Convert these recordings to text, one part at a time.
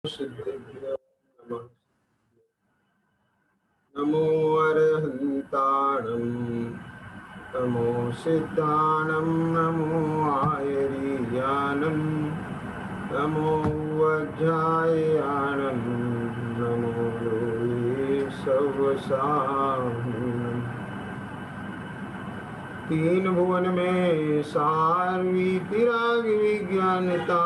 सिद्धेभ्यो नमः। नमो अरहन्ताणं नमो सिद्धाणं नमो आयरीयानं नमो वज्रायाणं नमो लोये सवसानम्। तीन भुवन में सार्वीतिराग विज्ञानता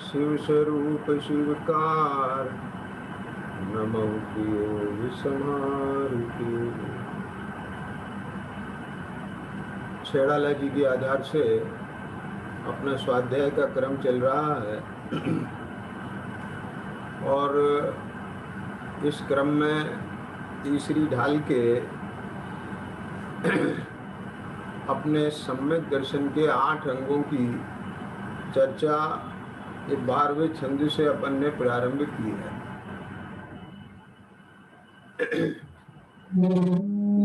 शिव स्वरूप शिवकार नमः योग समारुति। छेड़ाला जी के आधार से अपना स्वाध्याय का क्रम चल रहा है और इस क्रम में तीसरी ढाल के अपने सम्यक दर्शन के 8 अंगों की चर्चा 12वें छंद से अपन ने प्रारंभ की है।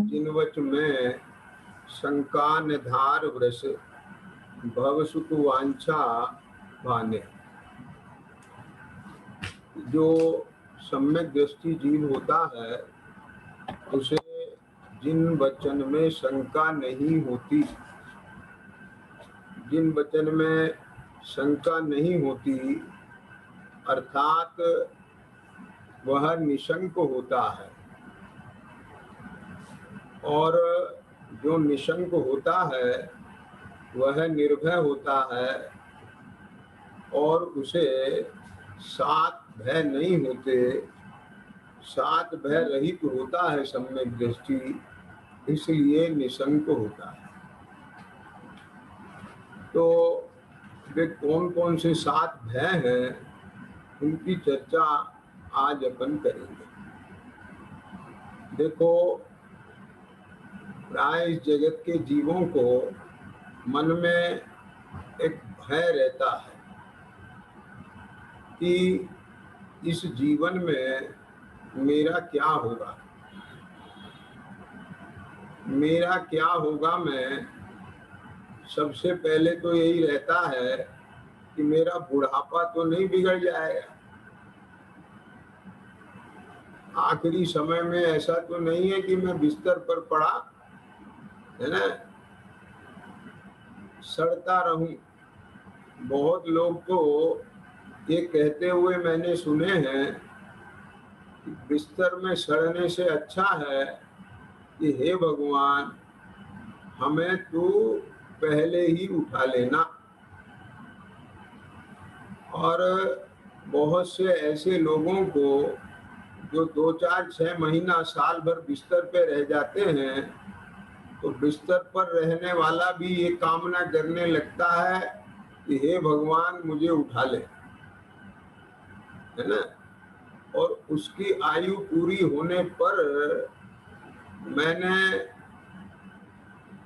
जिनवच में शंका निधार वृष भव सुख वांछा भाने। जो सम्यक दृष्टि जीव होता है उसे जिन वचन में शंका नहीं होती, जिन वचन में शंका नहीं होती अर्थात वह निशंक होता है, और जो निशंक होता है वह निर्भय होता है और उसे 7 भय नहीं होते, 7 भय रहित होता है सम्यक दृष्टि, इसलिए निशंक होता है। तो वे कौन कौन से 7 भय हैं उनकी चर्चा आज अपन करेंगे। देखो, प्राय इस जगत के जीवों को मन में एक भय रहता है कि इस जीवन में मेरा क्या होगा, मेरा क्या होगा। मैं सबसे पहले तो यही रहता है कि मेरा बुढ़ापा तो नहीं बिगड़ जाएगा, आखिरी समय में ऐसा तो नहीं है कि मैं बिस्तर पर पड़ा है ना सड़ता रहूं। बहुत लोग तो ये कहते हुए मैंने सुने हैं कि बिस्तर में सड़ने से अच्छा है कि हे भगवान हमें तू पहले ही उठा लेना। और बहुत से ऐसे लोगों को जो 2, 4, 6 महीना साल भर बिस्तर पे रह जाते हैं, तो बिस्तर पर रहने वाला भी ये कामना करने लगता है कि हे भगवान मुझे उठा ले, है ना। और उसकी आयु पूरी होने पर मैंने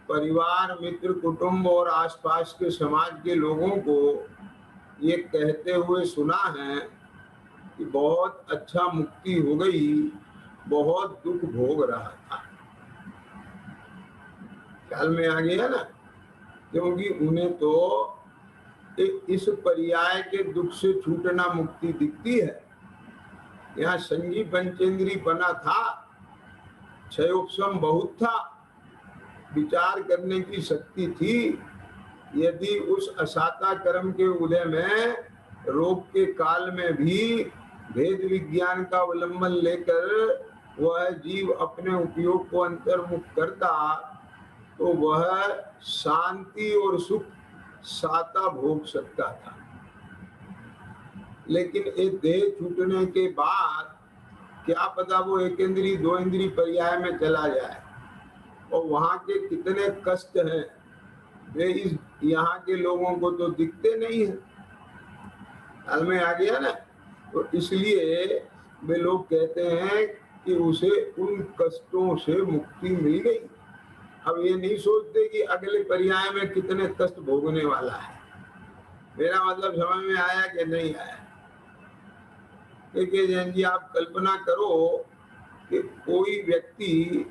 परिवार, मित्र, कुटुंब और आसपास के समाज के लोगों को ये कहते हुए सुना है कि बहुत अच्छा मुक्ति हो गई, बहुत दुख भोग रहा था। ख्याल में आ गया ना, क्योंकि उन्हें तो इस पर्याय के दुख से छूटना मुक्ति दिखती है। यहाँ संगी पंचेंद्री बना था, क्षयोपशम बहुत था, विचार करने की शक्ति थी। यदि उस असाता कर्म के उदय में रोग के काल में भी भेद विज्ञान का अवलंबन लेकर वह जीव अपने उपयोग को अंतर्मुख करता तो वह शांति और सुख साता भोग सकता था। लेकिन एक देह छूटने के बाद क्या पता वो 1 इंद्री 2 इंद्री पर्याय में चला जाए, और वहां के कितने कष्ट हैं वे इस यहाँ के लोगों को तो दिखते नहीं है। हाल में आ गया ना, तो इसलिए वे लोग कहते हैं कि उसे उन कष्टों से मुक्ति मिल गई। अब ये नहीं सोचते कि अगले पर्याय में कितने कष्ट भोगने वाला है। मेरा मतलब समझ में आया कि नहीं आया? देखिए जैन जी, आप कल्पना करो कि कोई व्यक्ति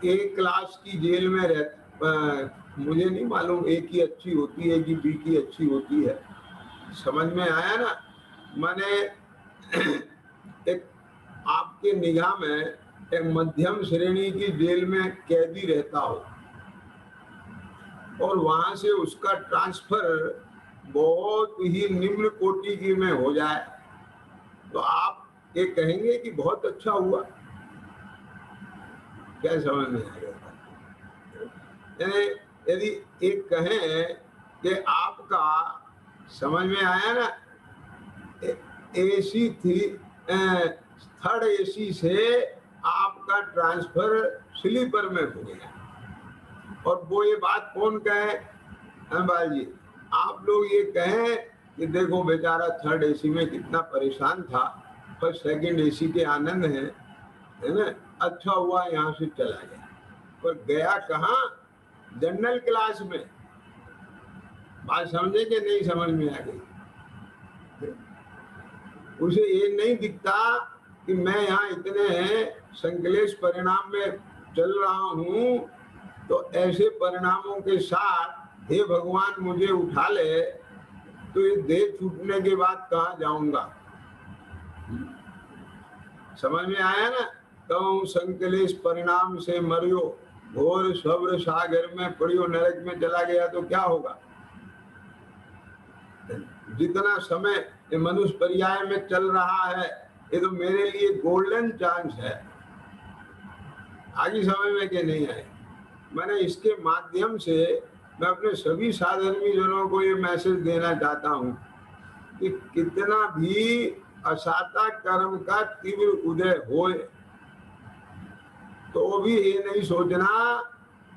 एक क्लास की जेल में मुझे नहीं मालूम ए की अच्छी होती है कि बी की अच्छी होती है, समझ में आया ना। माने एक आपके निगाह में एक मध्यम श्रेणी की जेल में कैदी रहता हो और वहां से उसका ट्रांसफर बहुत ही निम्न कोटि की में हो जाए, तो आप ये कहेंगे कि बहुत अच्छा हुआ? क्या समझ में आएगा? यानी यदि एक कहें कि आपका, समझ में आया ना, एसी थी, थर्ड एसी से आपका ट्रांसफर स्लीपर में हो गया, और वो ये बात कौन कहे? भाई जी, आप लोग ये कहें कि देखो बेचारा थर्ड एसी में कितना परेशान था, फर्स्ट सेकंड एसी के आनंद है ना, अच्छा हुआ यहाँ से चला गया। पर गया कहाँ? जनरल क्लास में। बात समझे कि नहीं समझ में आ गई? उसे ये नहीं दिखता कि मैं यहाँ इतने संकलेश परिणाम में चल रहा हूँ, तो ऐसे परिणामों के साथ हे भगवान मुझे उठा ले, तो ये देह छूटने के बाद कहाँ जाऊंगा? समझ में आया ना? तो संकलेश परिणाम से मरियो, घोर सब्र सागर में पड़ियो, नरक में चला गया तो क्या होगा? जितना समय ये मनुष्य पर्याय में चल रहा है, ये तो मेरे लिए गोल्डन चांस है। आगे समझ में कि नहीं आए? मैंने इसके माध्यम से मैं अपने सभी साधर्मी जनों को ये मैसेज देना चाहता हूँ कि कितना भी असाता कर्म का तीव्र उदय होए, तो भी ये नहीं सोचना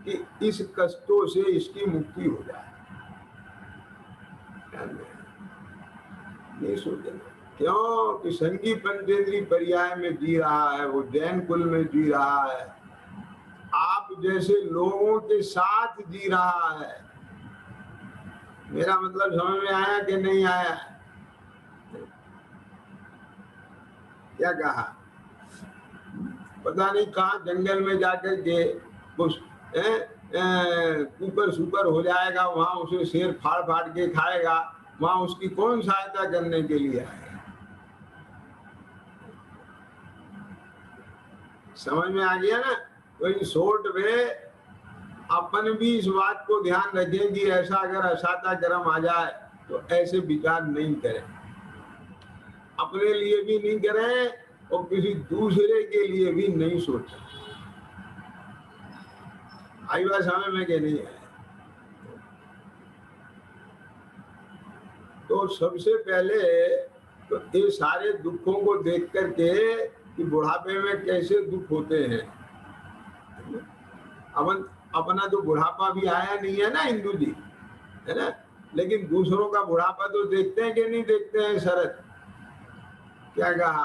कि इस कष्टों से इसकी मुक्ति हो जाए, नहीं सोचना। क्यों? कि संगी पंचेंद्री पर्याय में जी रहा है, वो जैन कुल में जी रहा है, आप जैसे लोगों के साथ जी रहा है। मेरा मतलब समझ में आया कि नहीं आया? क्या कहा? पता नहीं कहाँ जंगल में जाकर के कुछ कुकर सुकर हो जाएगा, वहां उसे शेर फाड़ फाड़ के खाएगा, वहां उसकी कौन सहायता करने के लिए आएगा? समझ में आ गया ना? तो इन शॉर्ट में अपन भी इस बात को ध्यान रखें कि ऐसा अगर असाता कर्म आ जाए तो ऐसे विचार नहीं करें, अपने लिए भी नहीं करें और किसी दूसरे के लिए भी नहीं सोचें। आई बात समझ में कि नहीं है? तो सबसे पहले तो ये सारे दुखों को देख करके कि बुढ़ापे में कैसे दुख होते हैं, अपना तो बुढ़ापा भी आया नहीं है ना हिंदू जी, है ना? लेकिन दूसरों का बुढ़ापा तो देखते हैं कि नहीं देखते हैं? शरद क्या कहा?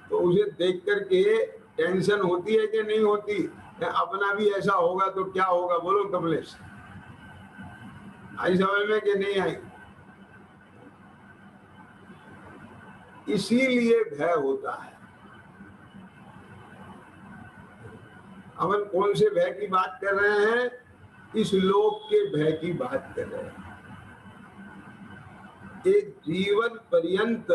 तो उसे देख करके टेंशन होती है कि नहीं होती? अपना भी ऐसा होगा तो क्या होगा? बोलो कमलेश, आई समझ में कि नहीं आई? इसीलिए भय होता है। अपन कौन से भय की बात कर रहे हैं? इस लोक के भय की बात कर रहे हैं। एक जीवन पर्यंत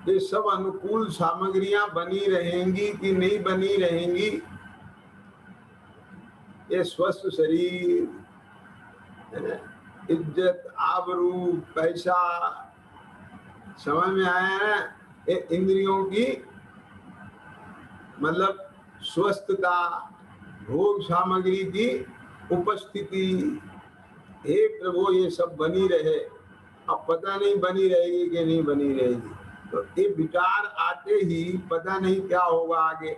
ये सब अनुकूल सामग्रियां बनी रहेंगी कि नहीं बनी रहेंगी? ये स्वस्थ शरीर, है ना, इज्जत, आबरू, पैसा, समझ में आया है? ये इंद्रियों की मतलब स्वस्थता, भोग सामग्री की उपस्थिति, हे प्रभु ये सब बनी रहे। अब पता नहीं बनी रहेगी कि नहीं बनी रहेगी, तो ये विचार आते ही पता नहीं क्या होगा आगे।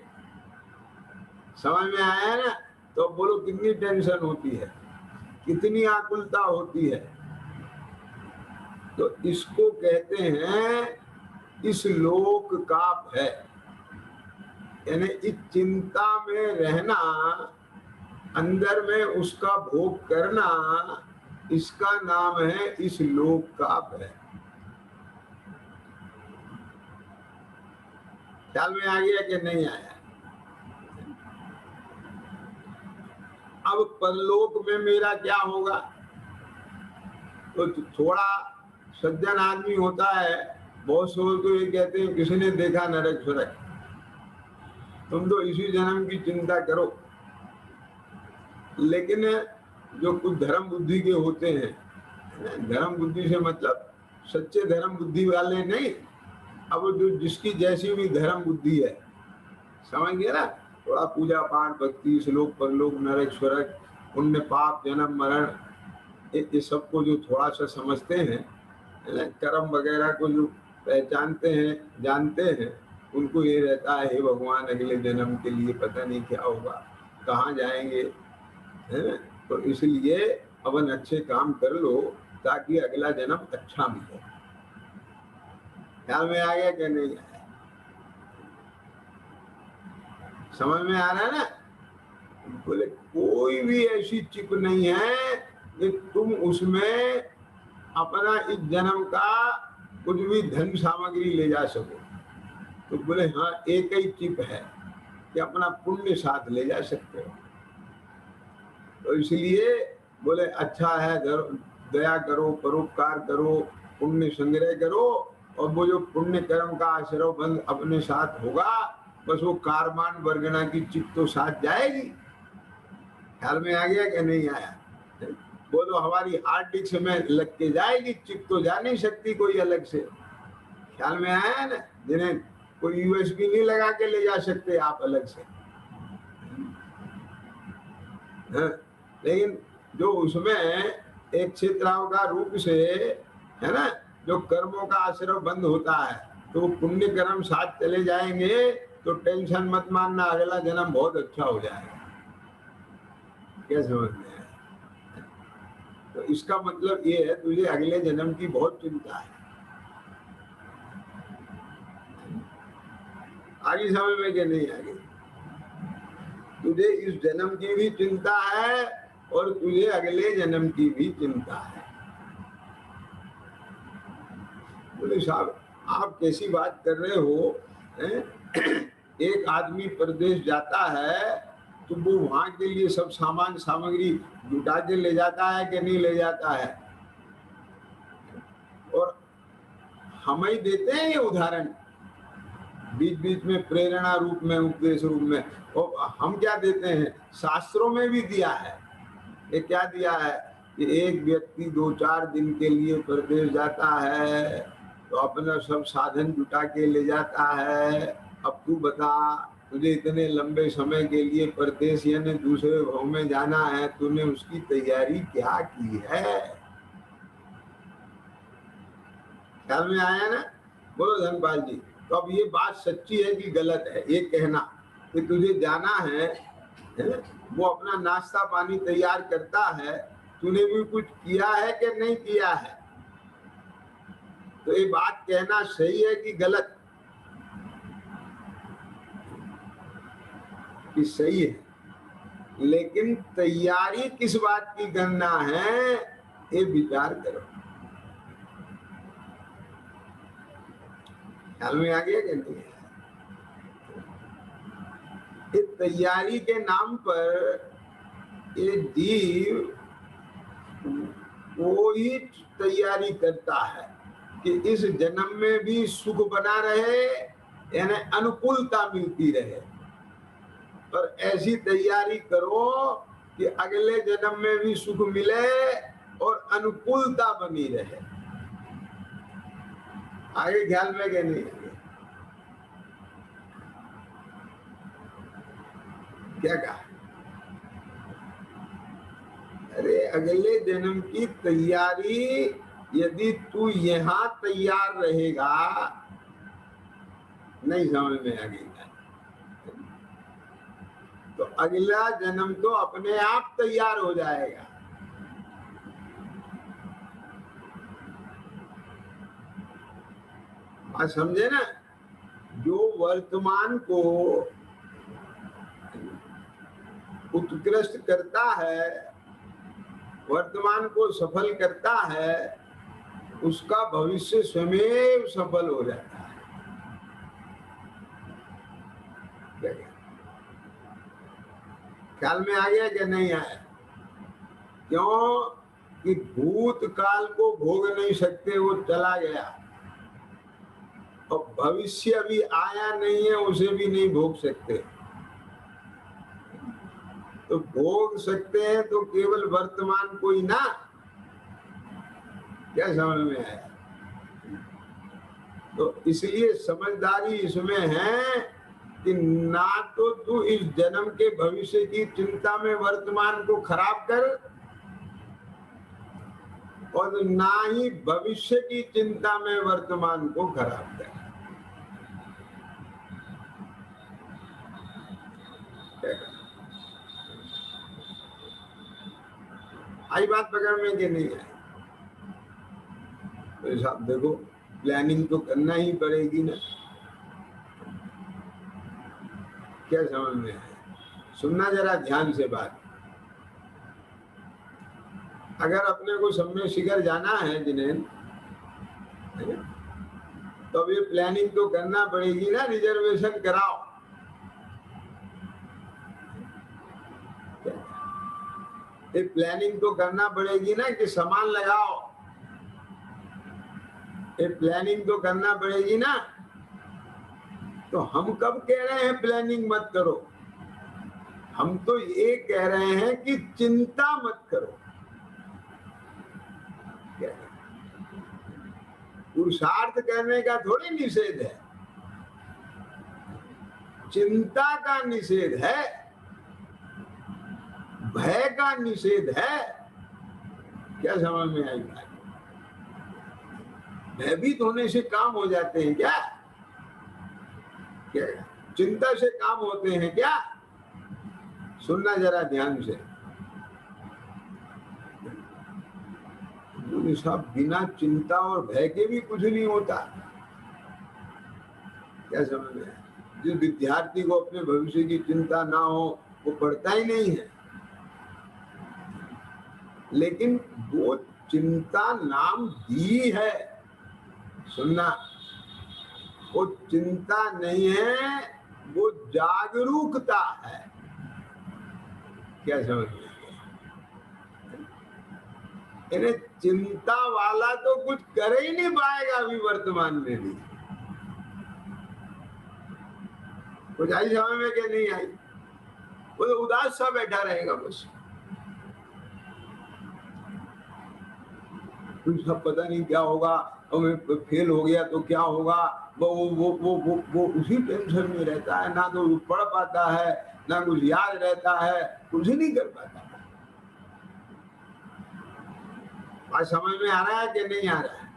समझ में आया ना? तो बोलो कितनी टेंशन होती है, कितनी आकुलता होती है। तो इसको कहते हैं इस लोक का भय, यानी इस चिंता में रहना, अंदर में उसका भोग करना, इसका नाम है इस लोक का भय। ख्याल में आ गया कि नहीं आया? अब परलोक में मेरा क्या होगा? तो थोड़ा सज्जन आदमी होता है, बहुत से लोग तो ये कहते हैं किसी ने देखा नरक स्वर्ग, तुम तो इसी जन्म की चिंता करो। लेकिन जो कुछ धर्म बुद्धि के होते हैं, धर्म बुद्धि से मतलब सच्चे धर्म बुद्धि वाले नहीं, अब जो जिसकी जैसी भी धर्म बुद्धि है, समझ गए ना, थोड़ा पूजा पाठ भक्ति श्लोक परलोक नरक स्वर्ग पुण्य पाप जन्म मरण ये सबको जो थोड़ा सा समझते हैं, कर्म वगैरह को जो पहचानते हैं जानते हैं, उनको ये रहता है हे भगवान अगले जन्म के लिए पता नहीं क्या होगा, कहाँ जाएंगे, है ना। तो इसलिए अपन अच्छे काम कर लो ताकि अगला जन्म अच्छा मिले। ख्याल में आ गया कि नहीं आया? समझ में आ रहा है ना? बोले कोई भी ऐसी चिप नहीं है कि तुम उसमें अपना इस जन्म का कुछ भी धन सामग्री ले जा सको। तो बोले हाँ, एक ही चिप है कि अपना पुण्य साथ ले जा सकते हो। तो इसलिए बोले अच्छा है, दया करो, परोपकार करो, पुण्य संग्रह करो, और वो जो पुण्य कर्म का आशीर्वाद बंद अपने साथ होगा, बस वो कारमान वर्गना की चिप तो साथ जाएगी। ख्याल में आ गया कि नहीं आया? वो तो हमारी हार्ड डिस्क में लग के जाएगी, चिप तो जा नहीं सकती कोई अलग से। ख्याल में आया है ना? जिन्हें कोई यूएसबी नहीं लगा के ले जा सकते आप अलग से, है? लेकिन जो उसमें एक क्षेत्रावकार रूप से, है ना, जो कर्मों का आश्रय बंद होता है, तो पुण्य कर्म साथ चले जाएंगे, तो टेंशन मत मानना, अगला जन्म बहुत अच्छा हो जाएगा। क्या समझ में आया? तो इसका मतलब ये है तुझे अगले जन्म की बहुत चिंता है। आगे समझ में क्या नहीं आगे? तुझे इस जन्म की भी चिंता है और तुझे अगले जन्म की भी चिंता है। बोले साहब आप कैसी बात कर रहे हो, हैं? एक आदमी प्रदेश जाता है तो वो वहां के लिए सब सामान सामग्री जुटा के ले जाता है कि नहीं ले जाता है? और हम ही देते हैं ये उदाहरण बीच बीच में प्रेरणा रूप में, उपदेश रूप में, और हम क्या देते हैं, शास्त्रों में भी दिया है। ये क्या दिया है कि एक व्यक्ति 2-4 दिन के लिए प्रदेश जाता है तो अपना सब साधन जुटा के ले जाता है। अब तू बता, तुझे इतने लंबे समय के लिए प्रदेश यानी दूसरे भाव में जाना है, तूने उसकी तैयारी क्या की है? ख्याल में आया ना? बोलो धनपाल जी। तो अब ये बात सच्ची है कि गलत है ये कहना कि तुझे जाना है, वो अपना नाश्ता पानी तैयार करता है, तूने भी कुछ किया है कि नहीं किया है? तो ये बात कहना सही है कि गलत? कि सही है, लेकिन तैयारी किस बात की गणना है ये विचार करो। ख्याल में आ गया कि नहीं? इस तैयारी के नाम पर ये जीव वो ही तैयारी करता है कि इस जन्म में भी सुख बना रहे, यानी अनुकूलता मिलती रहे, और ऐसी तैयारी करो कि अगले जन्म में भी सुख मिले और अनुकूलता बनी रहे। आगे ख्याल में क्या नहीं? क्या कहा? अरे अगले जन्म की तैयारी यदि तू यहाँ तैयार रहेगा, नहीं समझ में आ गई, तो अगला जन्म तो अपने आप तैयार हो जाएगा। आप समझे ना? जो वर्तमान को उत्कृष्ट करता है, वर्तमान को सफल करता है, उसका भविष्य स्वयं सफल हो जाता है। ख्याल में आ गया कि नहीं आया? क्यों? कि भूतकाल को भोग नहीं सकते, वो चला गया, और भविष्य अभी आया नहीं है, उसे भी नहीं भोग सकते। तो भोग सकते हैं तो केवल वर्तमान को ही ना। क्या समझ में आया? तो इसलिए समझदारी इसमें है कि ना तो तू इस जन्म के भविष्य की चिंता में वर्तमान को खराब कर, और ना ही भविष्य की चिंता में वर्तमान को खराब कर। आई बात पकड़ में कि नहीं है? तो साहब देखो, प्लानिंग तो करना ही पड़ेगी ना। क्या समझ में है? सुनना जरा ध्यान से बात। अगर अपने को समय शिखर जाना है जिन्हें, तो अब ये प्लानिंग तो करना पड़ेगी ना, रिजर्वेशन कराओ। ये प्लानिंग तो करना पड़ेगी ना कि सामान लगाओ। ये प्लानिंग तो करना पड़ेगी ना। तो हम कब कह रहे हैं प्लानिंग मत करो? हम तो ये कह रहे हैं कि चिंता मत करो। पुरुषार्थ करने का थोड़ी निषेध है, चिंता का निषेध है, भय का निषेध है। क्या समझ में आई बात? भयभीत होने से काम हो जाते हैं क्या? क्या चिंता से काम होते हैं क्या? सुनना जरा ध्यान से। साहब बिना चिंता और भय के भी कुछ नहीं होता। क्या समझ में? जिस विद्यार्थी को अपने भविष्य की चिंता ना हो, वो पढ़ता ही नहीं है। लेकिन वो चिंता नाम दी है, सुनना, वो चिंता नहीं है, वो जागरूकता है। क्या समझ में? इन्हें चिंता वाला तो कुछ कर ही नहीं पाएगा अभी वर्तमान में भी। कुछ आई समझ में कि नहीं आई? वो तो उदास सा बैठा रहेगा बस। कुछ सब पता नहीं क्या होगा, और मैं फेल हो गया तो क्या होगा, वो उसी टेंशन में रहता है। ना तो पढ़ पाता है, ना कुछ याद रहता है, कुछ नहीं कर पाता। आज समझ में आ रहा है कि नहीं आ रहा है?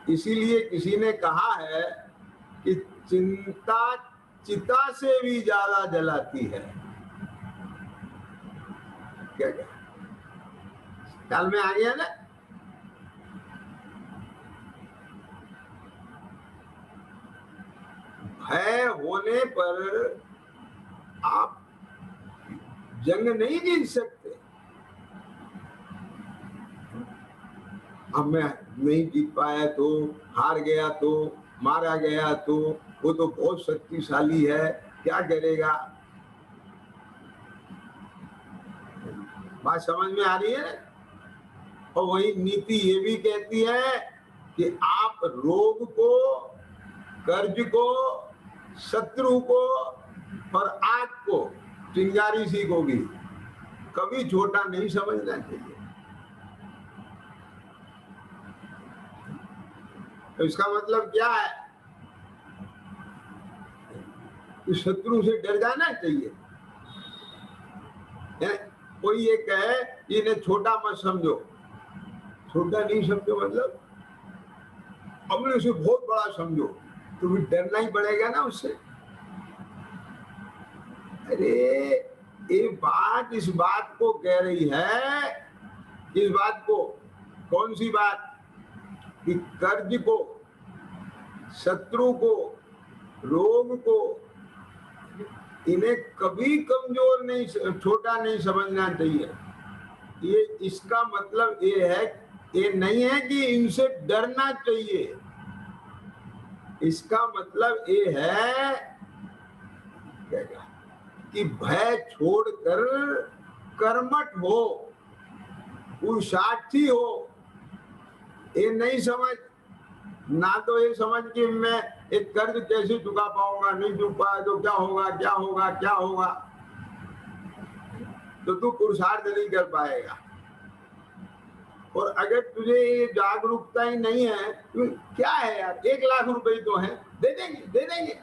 इसीलिए किसी ने कहा है कि चिंता चिता से भी ज्यादा जलाती है। क्या क्या ख्याल में आ गया ना? भय होने पर आप जंग नहीं जीत सकते। अब मैं नहीं जीत पाया तो, हार गया तो, मारा गया तो, वो तो बहुत शक्तिशाली है, क्या करेगा? बात समझ में आ रही है? और वही नीति ये भी कहती है कि आप रोग को, कर्ज को, शत्रु को और आग को, चिंगारी सी को भी कभी छोटा नहीं समझना चाहिए। तो इसका मतलब क्या है? कि शत्रु से डर जाना चाहिए। कोई ये कहे इन्हें छोटा मत समझो, छोटा नहीं समझो मतलब अपने उसे बहुत बड़ा समझो, तो भी डरना ही पड़ेगा ना उससे। अरे ये बात इस बात को कह रही है, इस बात को, कौन सी बात? कि कर्ज को, शत्रु को, रोग को, इन्हें कभी कमजोर नहीं, छोटा नहीं समझना चाहिए। ये इसका मतलब ये है, ये नहीं है कि इनसे डरना चाहिए। इसका मतलब ये है कि भय छोड़कर कर्मठ हो, पुरुषार्थी हो। ये नहीं समझ, ना तो ये समझ कि मैं एक कर्ज कैसे चुका पाऊंगा, नहीं चुका पाया तो क्या होगा क्या होगा क्या होगा, तो तू पुरुषार्थ नहीं कर पाएगा। और अगर तुझे ये जागरूकता ही नहीं है, तो क्या है यार, 1 लाख रुपए तो है, दे देंगे दे देंगे,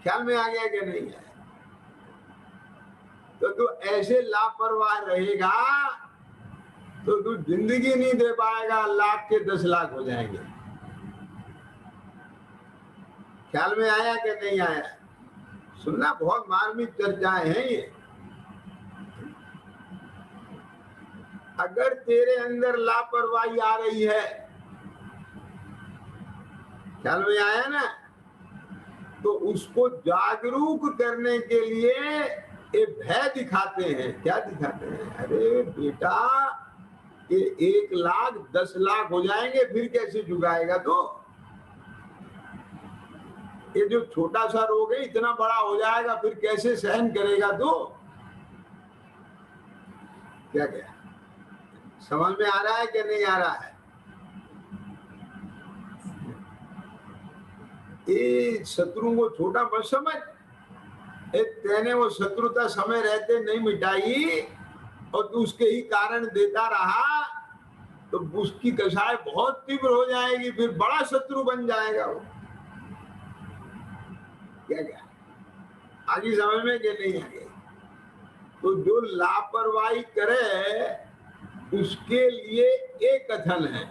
ख्याल में आ गया कि नहीं है? तो तू ऐसे लापरवाह रहेगा तो तू जिंदगी नहीं दे पाएगा, लाख के 10 लाख हो जाएंगे। ख्याल में आया कि नहीं आया? सुनना, बहुत मार्मिक चर्चाएं हैं ये। अगर तेरे अंदर लापरवाही आ रही है, ख्याल में आया ना, तो उसको जागरूक करने के लिए ये भय दिखाते हैं। क्या दिखाते हैं? अरे बेटा, ये 1 लाख 10 लाख हो जाएंगे, फिर कैसे चुकाएगा? तो ये जो छोटा सा रोग है इतना बड़ा हो जाएगा, फिर कैसे सहन करेगा? तो क्या क्या समझ में आ रहा है कि नहीं आ रहा है? ये शत्रु को छोटा मत समझ। तेने वो शत्रुता समय रहते नहीं मिटाई और तू उसके ही कारण देता रहा, तो उसकी कसाय बहुत तीव्र हो जाएगी, फिर बड़ा शत्रु बन जाएगा वो। क्या क्या आगे समझ में कि नहीं आगे? तो जो लापरवाही करे उसके लिए एक कथन है।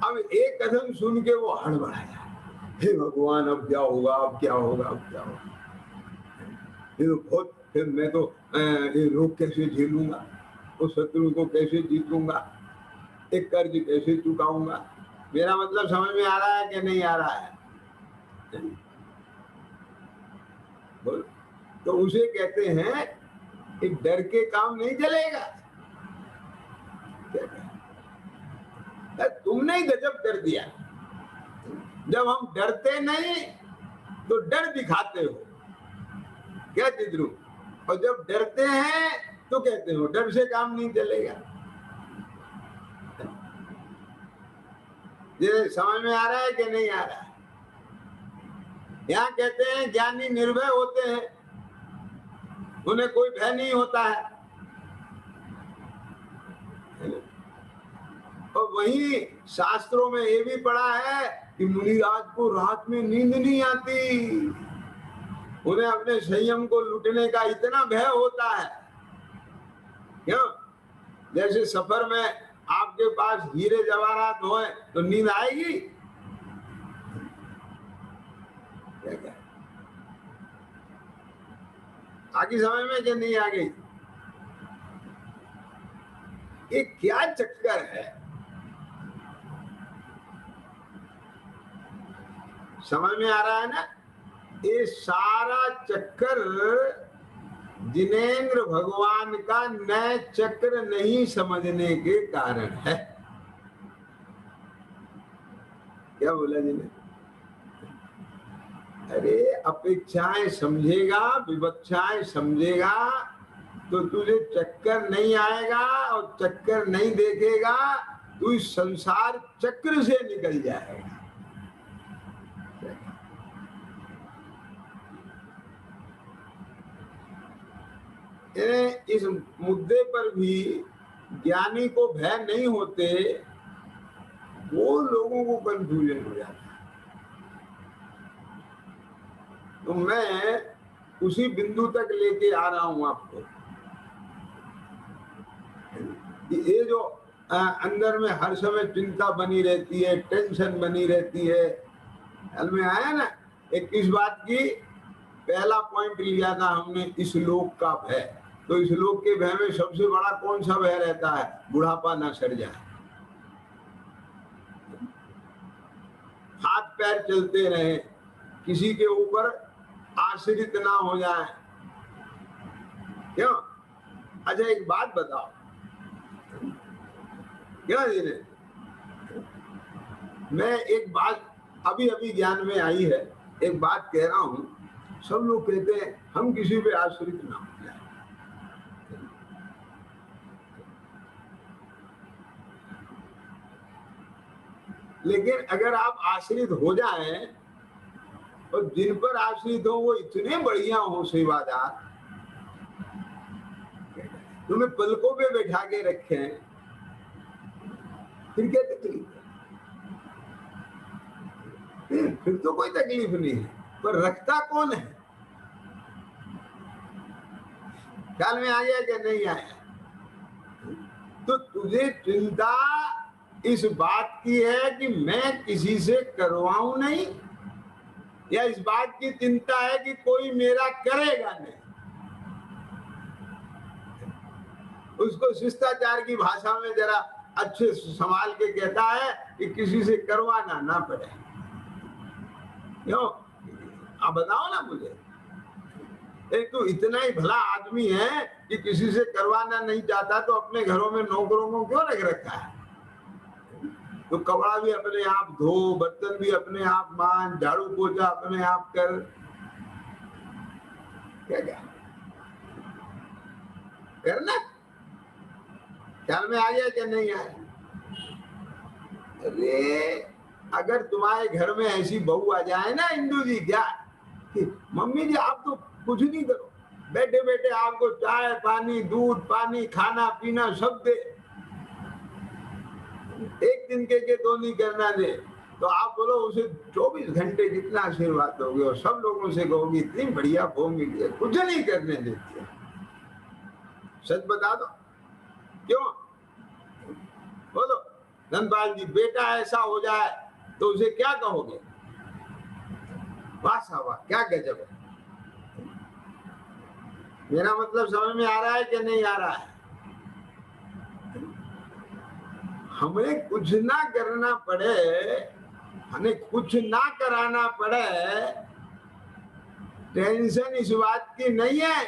अब एक कथन सुन के वो हड़बड़ाया, हे भगवान, अब क्या होगा, अब क्या होगा, अब क्या होगा, फिर मैं तो ये रोग कैसे झेलूंगा, उस शत्रु को कैसे जीतूंगा, एक कर्ज कैसे चुकाऊंगा? मेरा मतलब समझ में आ रहा है कि नहीं आ रहा है? बोल। तो उसे कहते हैं कि डर के काम नहीं चलेगा। तुमने ही गजब कर दिया, जब हम डरते नहीं तो डर दिखाते हो, क्या चित्रू? और जब डरते हैं तो कहते हो डर से काम नहीं चलेगा। ये समझ में आ रहा है कि नहीं आ रहा है? यहाँ कहते हैं ज्ञानी निर्भय होते हैं, उन्हें कोई भय नहीं होता है। और वही शास्त्रों में ये भी पढ़ा है कि मुनिराज को रात में नींद नहीं आती, उन्हें अपने संयम को लूटने का इतना भय होता है। क्यों? जैसे सफर में आपके पास हीरे जवाहरात होए तो नींद आएगी? क्या आगे समझ में कि नहीं आ गई? ये क्या चक्कर है? समझ में आ रहा है ना? ये सारा चक्कर जिनेंद्र भगवान का नए चक्र नहीं समझने के कारण है। क्या बोला जिन्हें? अरे अपेक्षाएं समझेगा, विवक्षाएं समझेगा तो तुझे चक्कर नहीं आएगा, और चक्कर नहीं देखेगा तू इस संसार चक्र से निकल जाएगा। इस मुद्दे पर भी ज्ञानी को भय नहीं होते, वो लोगों को कंफ्यूजन हो जाता है। तो मैं उसी बिंदु तक लेके आ रहा हूं आपको, ये जो अंदर में हर समय चिंता बनी रहती है, टेंशन बनी रहती है, हल में आया ना? एक किस बात की? पहला पॉइंट लिया था हमने, इस लोक का भय। तो इस लोक के भय में सबसे बड़ा कौन सा भय रहता है? बुढ़ापा ना सड़ जाए, हाथ पैर चलते रहे, किसी के ऊपर आश्रित ना हो जाए। क्यों? अच्छा एक बात बताओ, क्या जी ने? मैं एक बात अभी अभी ज्ञान में आई है, एक बात कह रहा हूं। सब लोग कहते हैं हम किसी पे आश्रित ना हो जाए, लेकिन अगर आप आश्रित हो जाएं और जिन पर आश्रित हो वो इतने बढ़िया हो सेवादार, तुम्हें पलकों पे बैठा के रखें, फिर क्या तकलीफ है? फिर तो कोई तकलीफ नहीं है, पर रखता कौन है? ख्याल में आ गया कि नहीं आया? तो तुझे चिंता इस बात की है कि मैं किसी से करवाऊं नहीं, या इस बात की चिंता है कि कोई मेरा करेगा नहीं? उसको शिष्टाचार की भाषा में जरा अच्छे संभाल के कहता है कि किसी से करवाना ना पड़े। क्यों? आप बताओ ना मुझे। एक तो इतना ही भला आदमी है कि किसी से करवाना नहीं चाहता, तो अपने घरों में नौकरों को क्यों रख रखा है? तो कपड़ा भी अपने आप धो, बर्तन भी अपने आप मान, झाड़ू पोछा अपने आप कर, क्या क्या करना। ख्याल में आ गया कि नहीं आया? अरे अगर तुम्हारे घर में ऐसी बहू आ जाए ना इंदू जी, क्या कि मम्मी जी आप तो कुछ नहीं करो, बैठे बैठे आपको चाय पानी, दूध पानी, खाना पीना सब दे, एक दिन के दो नहीं करना दे, तो आप बोलो उसे 24 घंटे कितना आशीर्वाद दोगे और सब लोगों से कहोगे इतनी बढ़िया बहू मिली है, कुछ नहीं करने देती है। सच बता दो, क्यों? बोलो धनपाल जी, बेटा ऐसा हो जाए तो उसे क्या कहोगे? वाह साहब, क्या गजब है। मेरा मतलब समझ में आ रहा है कि नहीं आ रहा है? हमें कुछ ना करना पड़े, हमें कुछ ना कराना पड़े, टेंशन इस बात की नहीं है।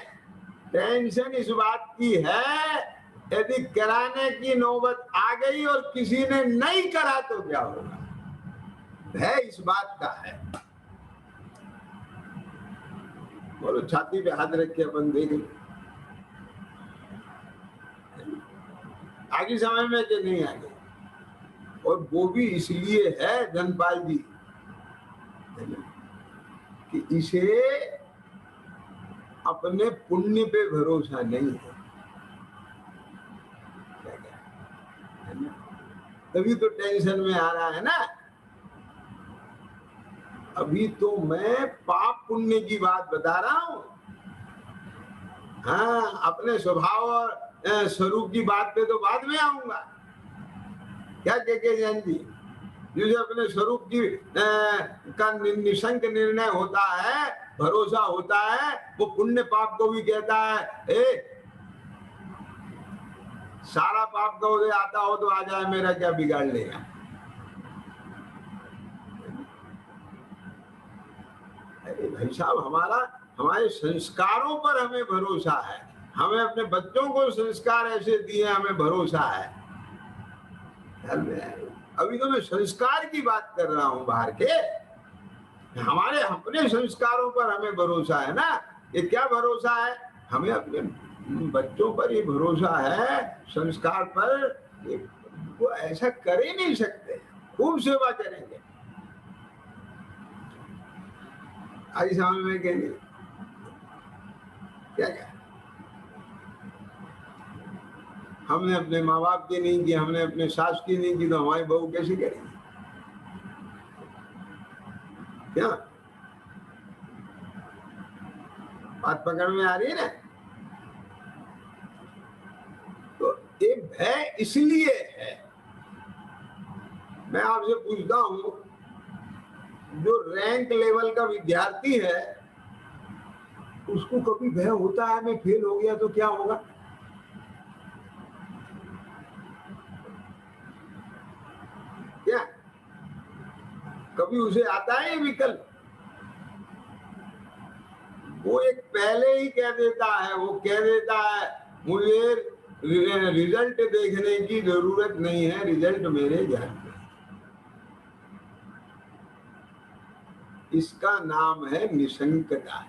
टेंशन इस बात की है यदि कराने की नौबत आ गई और किसी ने नहीं करा तो क्या होगा? है इस बात का है। बोलो छाती पे हाथ रख के अपन देखें, आगे समय में कि नहीं आगे? और वो भी इसलिए है धनपाल जी कि इसे अपने पुण्य पे भरोसा नहीं है, तभी तो टेंशन में आ रहा है ना। अभी तो मैं पाप पुण्य की बात बता रहा हूं। हाँ, अपने स्वभाव और स्वरूप की बात पे तो बाद में आऊंगा। क्या के जैन जी, जिसे अपने स्वरूप की का निशंक निर्णय होता है, भरोसा होता है, वो पुण्य पाप को भी कहता है सारा पाप का उदय आता हो तो आ जाए, मेरा क्या बिगाड़ लेगा। अरे भाई साहब, हमारे संस्कारों पर हमें भरोसा है, हमें अपने बच्चों को संस्कार ऐसे दिए, हमें भरोसा है। अभी तो मैं संस्कार की बात कर रहा हूं बाहर के, हमारे अपने संस्कारों पर हमें भरोसा है ना। ये क्या भरोसा है? हमें अपने बच्चों पर ये भरोसा है, संस्कार पर। वो ऐसा कर ही नहीं सकते, खूब सेवा करेंगे। आज समझ में कहेंगे क्या क्या? हमने अपने माँ बाप की नहीं की, हमने अपने सास की नहीं की, तो हमारी बहू कैसे करेगी? क्या बात पकड़ में आ रही है ना? तो ये भय इसलिए है। मैं आपसे पूछता हूं, जो रैंक लेवल का विद्यार्थी है उसको कभी भय होता है मैं फेल हो गया तो क्या होगा? क्या कभी उसे आता है ये विकल्प? वो एक पहले ही कह देता है, वो कह देता है मुझे रिजल्ट देखने की जरूरत नहीं है, रिजल्ट मेरे ज्ञान में। इसका नाम है निशंकता।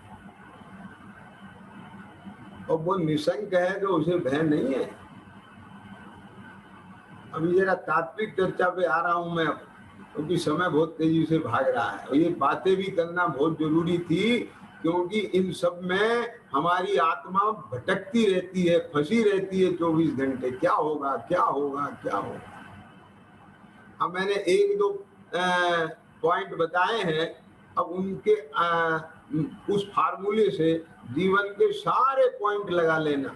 और वो निशंक है तो उसे भय नहीं है। अभी जरा तात्विक चर्चा पे आ रहा हूं मैं। क्योंकि समय बहुत तेजी से भाग रहा है और ये बातें भी करना बहुत जरूरी थी, क्योंकि इन सब में हमारी आत्मा भटकती रहती है, फंसी रहती है 24 घंटे। क्या होगा, क्या होगा, क्या होगा। अब मैंने एक दो पॉइंट बताए हैं, अब उनके उस फार्मूले से जीवन के सारे पॉइंट लगा लेना।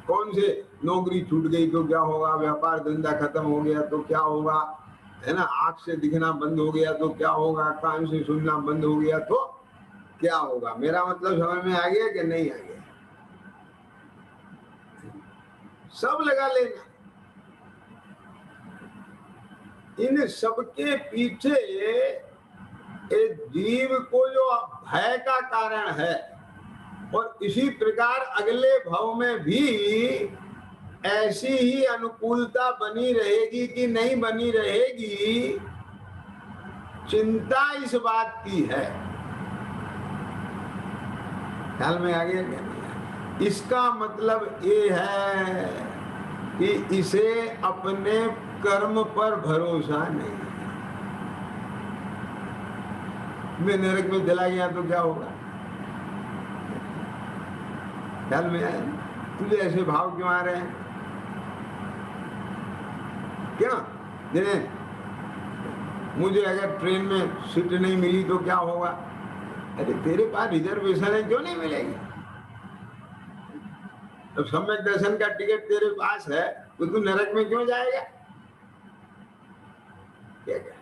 कौन से, नौकरी छूट गई तो क्या होगा, व्यापार धंधा खत्म हो गया तो क्या होगा, है ना, आंख से दिखना बंद हो गया तो क्या होगा, कान से सुनना बंद हो गया तो क्या होगा। मेरा मतलब समझ में आ गया कि नहीं आ गया? सब लगा लेना। इन सबके पीछे एक जीव को जो भय का कारण है, और इसी प्रकार अगले भाव में भी ऐसी ही अनुकूलता बनी रहेगी कि नहीं बनी रहेगी, चिंता इस बात की है। ख्याल में आ गया क्या? इसका मतलब ये है कि इसे अपने कर्म पर भरोसा नहीं है। मैं नरक में चला गया तो क्या होगा? ख्याल में आया? तुझे ऐसे भाव क्यों आ रहे हैं? क्या जिन्हें मुझे अगर ट्रेन में सीट नहीं मिली तो क्या होगा? अरे तेरे पास रिजर्वेशन है, क्यों नहीं मिलेगी? तो सम्यक दर्शन का टिकट तेरे पास है तो तू नरक में क्यों जाएगा? क्या क्या?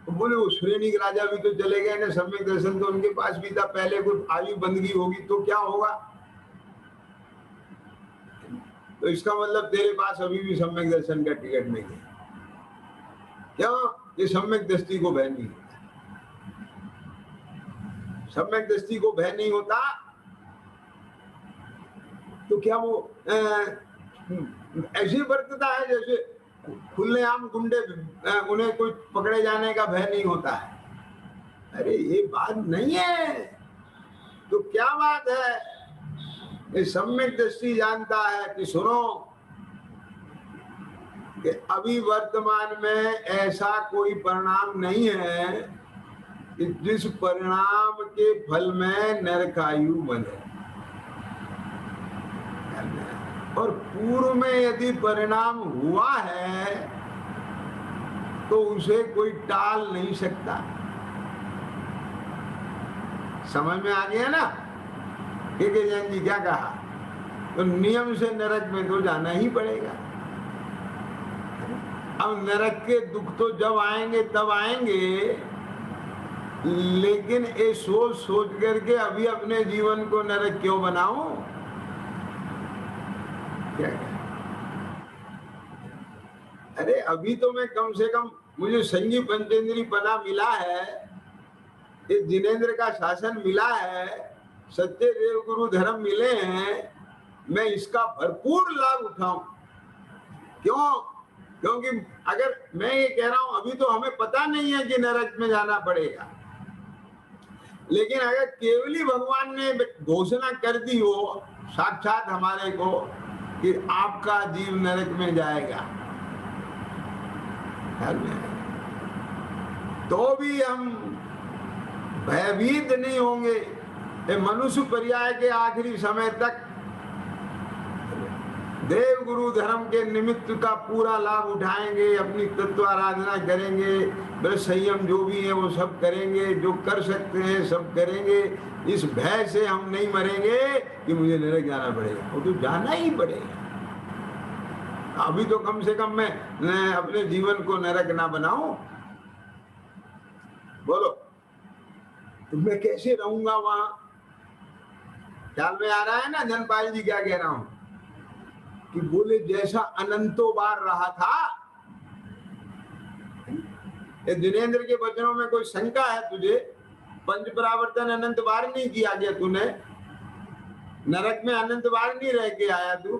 तो बोले वो श्रेणी के राजा भी तो चले गए ना, सम्यक दर्शन तो उनके पास भी था, पहले कोई आयु बंदगी होगी तो क्या होगा? तो इसका मतलब तेरे पास अभी भी सम्यक दर्शन का टिकट नहीं है। क्यों? ये सम्यक दृष्टि को भय नहीं होता। सम्यक दृष्टि को भय नहीं होता तो क्या वो ऐसे बरतता है जैसे खुलेआम गुंडे, उन्हें कोई पकड़े जाने का भय नहीं होता है। अरे ये बात नहीं है। तो क्या बात है? ये सम्यक दृष्टि जानता है कि सुनो, कि अभी वर्तमान में ऐसा कोई परिणाम नहीं है कि जिस परिणाम के फल में नरकायु बने, और पूर्व में यदि परिणाम हुआ है तो उसे कोई टाल नहीं सकता। समझ में आ गया ना? ठीक है जैन जी, क्या कहा? तो नियम से नरक में तो जाना ही पड़ेगा। अब नरक के दुख तो जब आएंगे तब आएंगे, लेकिन ये सोच सोच करके अभी अपने जीवन को नरक क्यों बनाऊं? क्या क्या? अरे अभी तो मैं कम से कम, मुझे संगी पंचेंद्री पना मिला है, इस जिनेंद्र का शासन मिला है, सच्चे देव गुरु धर्म मिले हैं, मैं इसका भरपूर लाभ उठाऊं। क्यों? क्योंकि अगर मैं ये कह रहा हूं अभी तो हमें पता नहीं है कि नरक में जाना पड़ेगा, लेकिन अगर केवली भगवान ने घोषणा कर दी हो साक्षात हमारे को कि आपका जीव नरक में जाएगा, तो भी हम भयभीत नहीं होंगे। मनुष्य पर्याय के आखिरी समय तक देव गुरु धर्म के निमित्त का पूरा लाभ उठाएंगे, अपनी तत्व आराधना करेंगे, ब्रज संयम जो भी है वो सब करेंगे, जो कर सकते हैं सब करेंगे। इस भय से हम नहीं मरेंगे कि मुझे नरक जाना पड़ेगा, वो तो जाना ही पड़ेगा। अभी तो कम से कम मैं अपने जीवन को नरक ना बनाऊं। बोलो, तो मैं कैसे रहूंगा वहां? ख्याल में आ रहा है ना धनपाल जी क्या कह रहा हूं? कि बोले जैसा अनंतों बार रहा था। दिनेंद्र के वचनों में कोई शंका है तुझे? पंच परावर्तन अनंत बार नहीं किया गया तूने? नरक में अनंत बार नहीं रह के आया तू?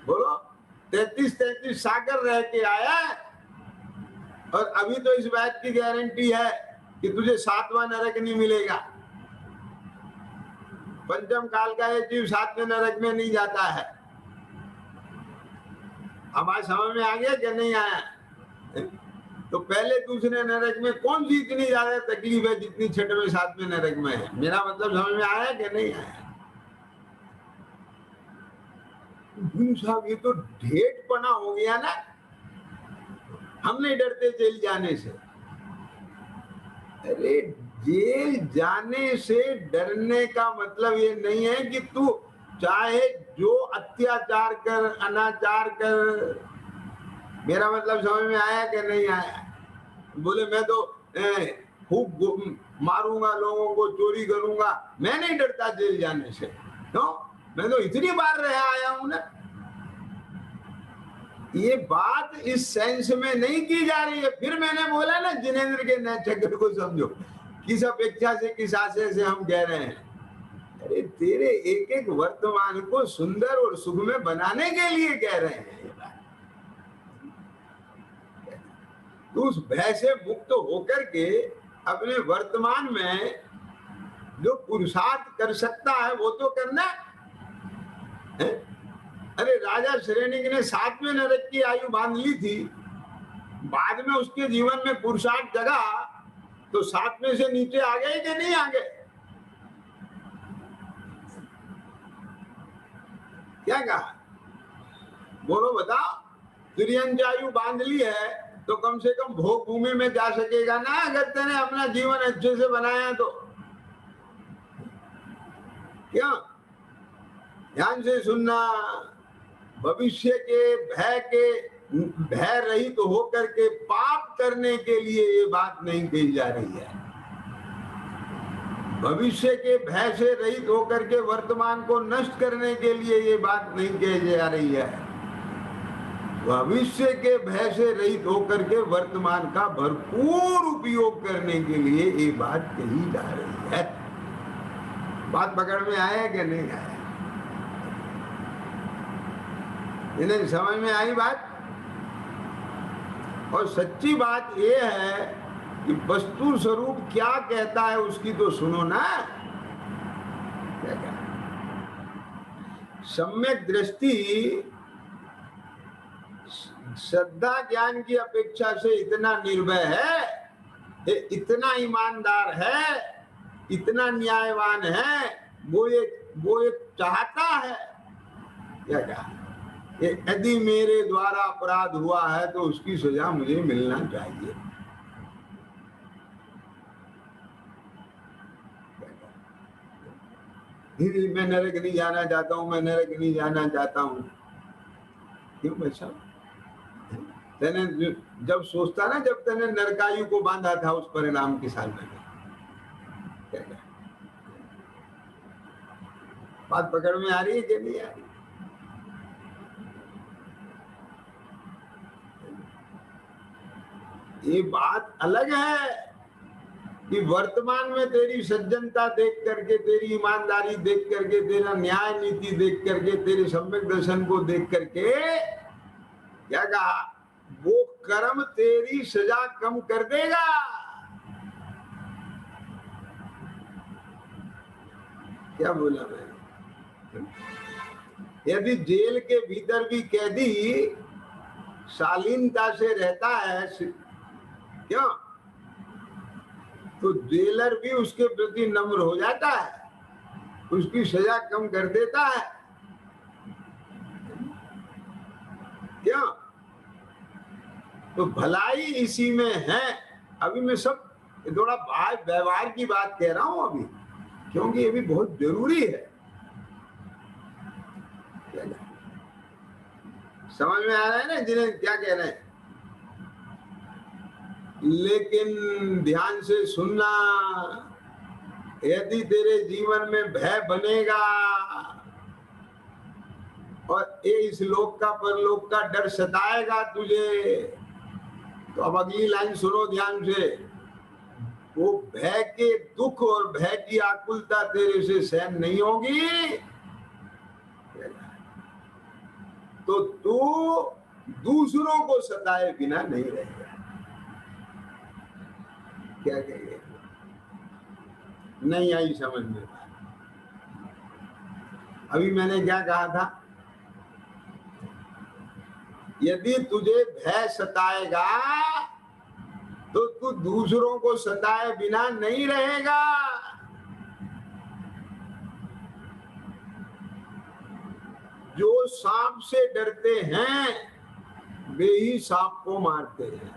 बोलो, 33 सागर रह के आया, और अभी तो इस बात की गारंटी है कि तुझे 7वां नरक नहीं मिलेगा। पंचम काल का ये जीव 7वें नरक में नहीं जाता है। अब आज समझ में आ गया कि नहीं आया? तो पहले दूसरे नरक में कौन सी इतनी ज्यादा तकलीफ है जितनी छठवें सातवें नरक में है? मेरा मतलब समझ में आया कि नहीं आया? साहब ये तो ढेठपना हो गया ना। हम नहीं डरते जेल जाने से। अरे जेल जाने से डरने का मतलब ये नहीं है कि तू चाहे जो अत्याचार कर, अनाचार कर। मेरा मतलब समझ में आया कि नहीं आया? बोले मैं तो खूब मारूंगा लोगों को, चोरी करूंगा, मैं नहीं डरता जेल जाने से। क्यों? मैं तो इतनी बार रह आया हूं ना। ये बात इस सेंस में नहीं की जा रही है। फिर मैंने बोला ना, जिनेंद्र के नए चक्कर को समझो। किस अपेक्षा से, किस आशय से हम कह रहे हैं? अरे तेरे एक एक वर्तमान को सुंदर और सुखमय बनाने के लिए कह रहे हैं ये बात। तो उस भय से मुक्त होकर के अपने वर्तमान में जो पुरुषार्थ कर सकता है वो तो करना है। अरे राजा श्रेणिक ने 7वें नरक की आयु बांध ली थी, बाद में उसके जीवन में पुरुषार्थ जगा तो 7वें से नीचे आ गए कि नहीं आ गए? क्या कहा? बोलो बताओ। तुरंजायु बांध ली है तो कम से कम भोग भूमि में जा सकेगा ना, अगर तेने अपना जीवन अच्छे से बनाया तो। क्या? ध्यान से सुनना। भविष्य के भय रहित तो होकर के पाप करने के लिए ये बात नहीं कही जा रही है। भविष्य के भय से रहित होकर के वर्तमान को नष्ट करने के लिए ये बात नहीं कही जा रही है। भविष्य के भय से रहित होकर के वर्तमान का भरपूर उपयोग करने के लिए ये बात कही जा रही है। बात पकड़ में आया कि नहीं आया? इन्हें समझ में आई बात? और सच्ची बात ये है कि वस्तु स्वरूप क्या कहता है उसकी तो सुनो ना। क्या कहता? सम्यक दृष्टि श्रद्धा ज्ञान की अपेक्षा से इतना निर्भय है, इतना ईमानदार है, इतना न्यायवान है, वो ये चाहता है। क्या कहा? यदि मेरे द्वारा अपराध हुआ है तो उसकी सजा मुझे मिलना चाहिए। मैं नरक नहीं जाना चाहता हूं, मैं नरक नहीं जाना चाहता हूं। क्यों बच्चा? तेने जब सोचता ना, जब तेने नरकायु को बांधा था उस परिणाम के साथ में। क्या बात पकड़ में आ रही है कि नहीं आ रही? ये बात अलग है कि वर्तमान में तेरी सज्जनता देख करके, तेरी ईमानदारी देख करके, तेरा न्याय नीति देख करके, तेरे सम्यक दर्शन को देख करके क्या कहा? वो कर्म तेरी सजा कम कर देगा। क्या बोला मैंने? यदि जेल के भीतर भी कैदी शालीनता से रहता है, क्यों, तो जेलर भी उसके प्रति नम्र हो जाता है, उसकी सजा कम कर देता है। क्यों? तो भलाई इसी में है। अभी मैं सब थोड़ा व्यवहार की बात कह रहा हूं अभी, क्योंकि ये भी बहुत जरूरी है। समझ में आ रहा है ना जिन्हें क्या कह रहे हैं? लेकिन ध्यान से सुनना, यदि तेरे जीवन में भय बनेगा और ये इस लोक का परलोक का डर सताएगा तुझे, तो अब अगली लाइन सुनो ध्यान से। वो भय के दुख और भय की आकुलता तेरे से सहन नहीं होगी, तो तू दूसरों को सताए बिना नहीं रहेगा। क्या कहेंगे? नहीं आई समझ में? अभी मैंने क्या कहा था? यदि तुझे भय सताएगा तो तू दूसरों को सताए बिना नहीं रहेगा। जो सांप से डरते हैं वे ही सांप को मारते हैं।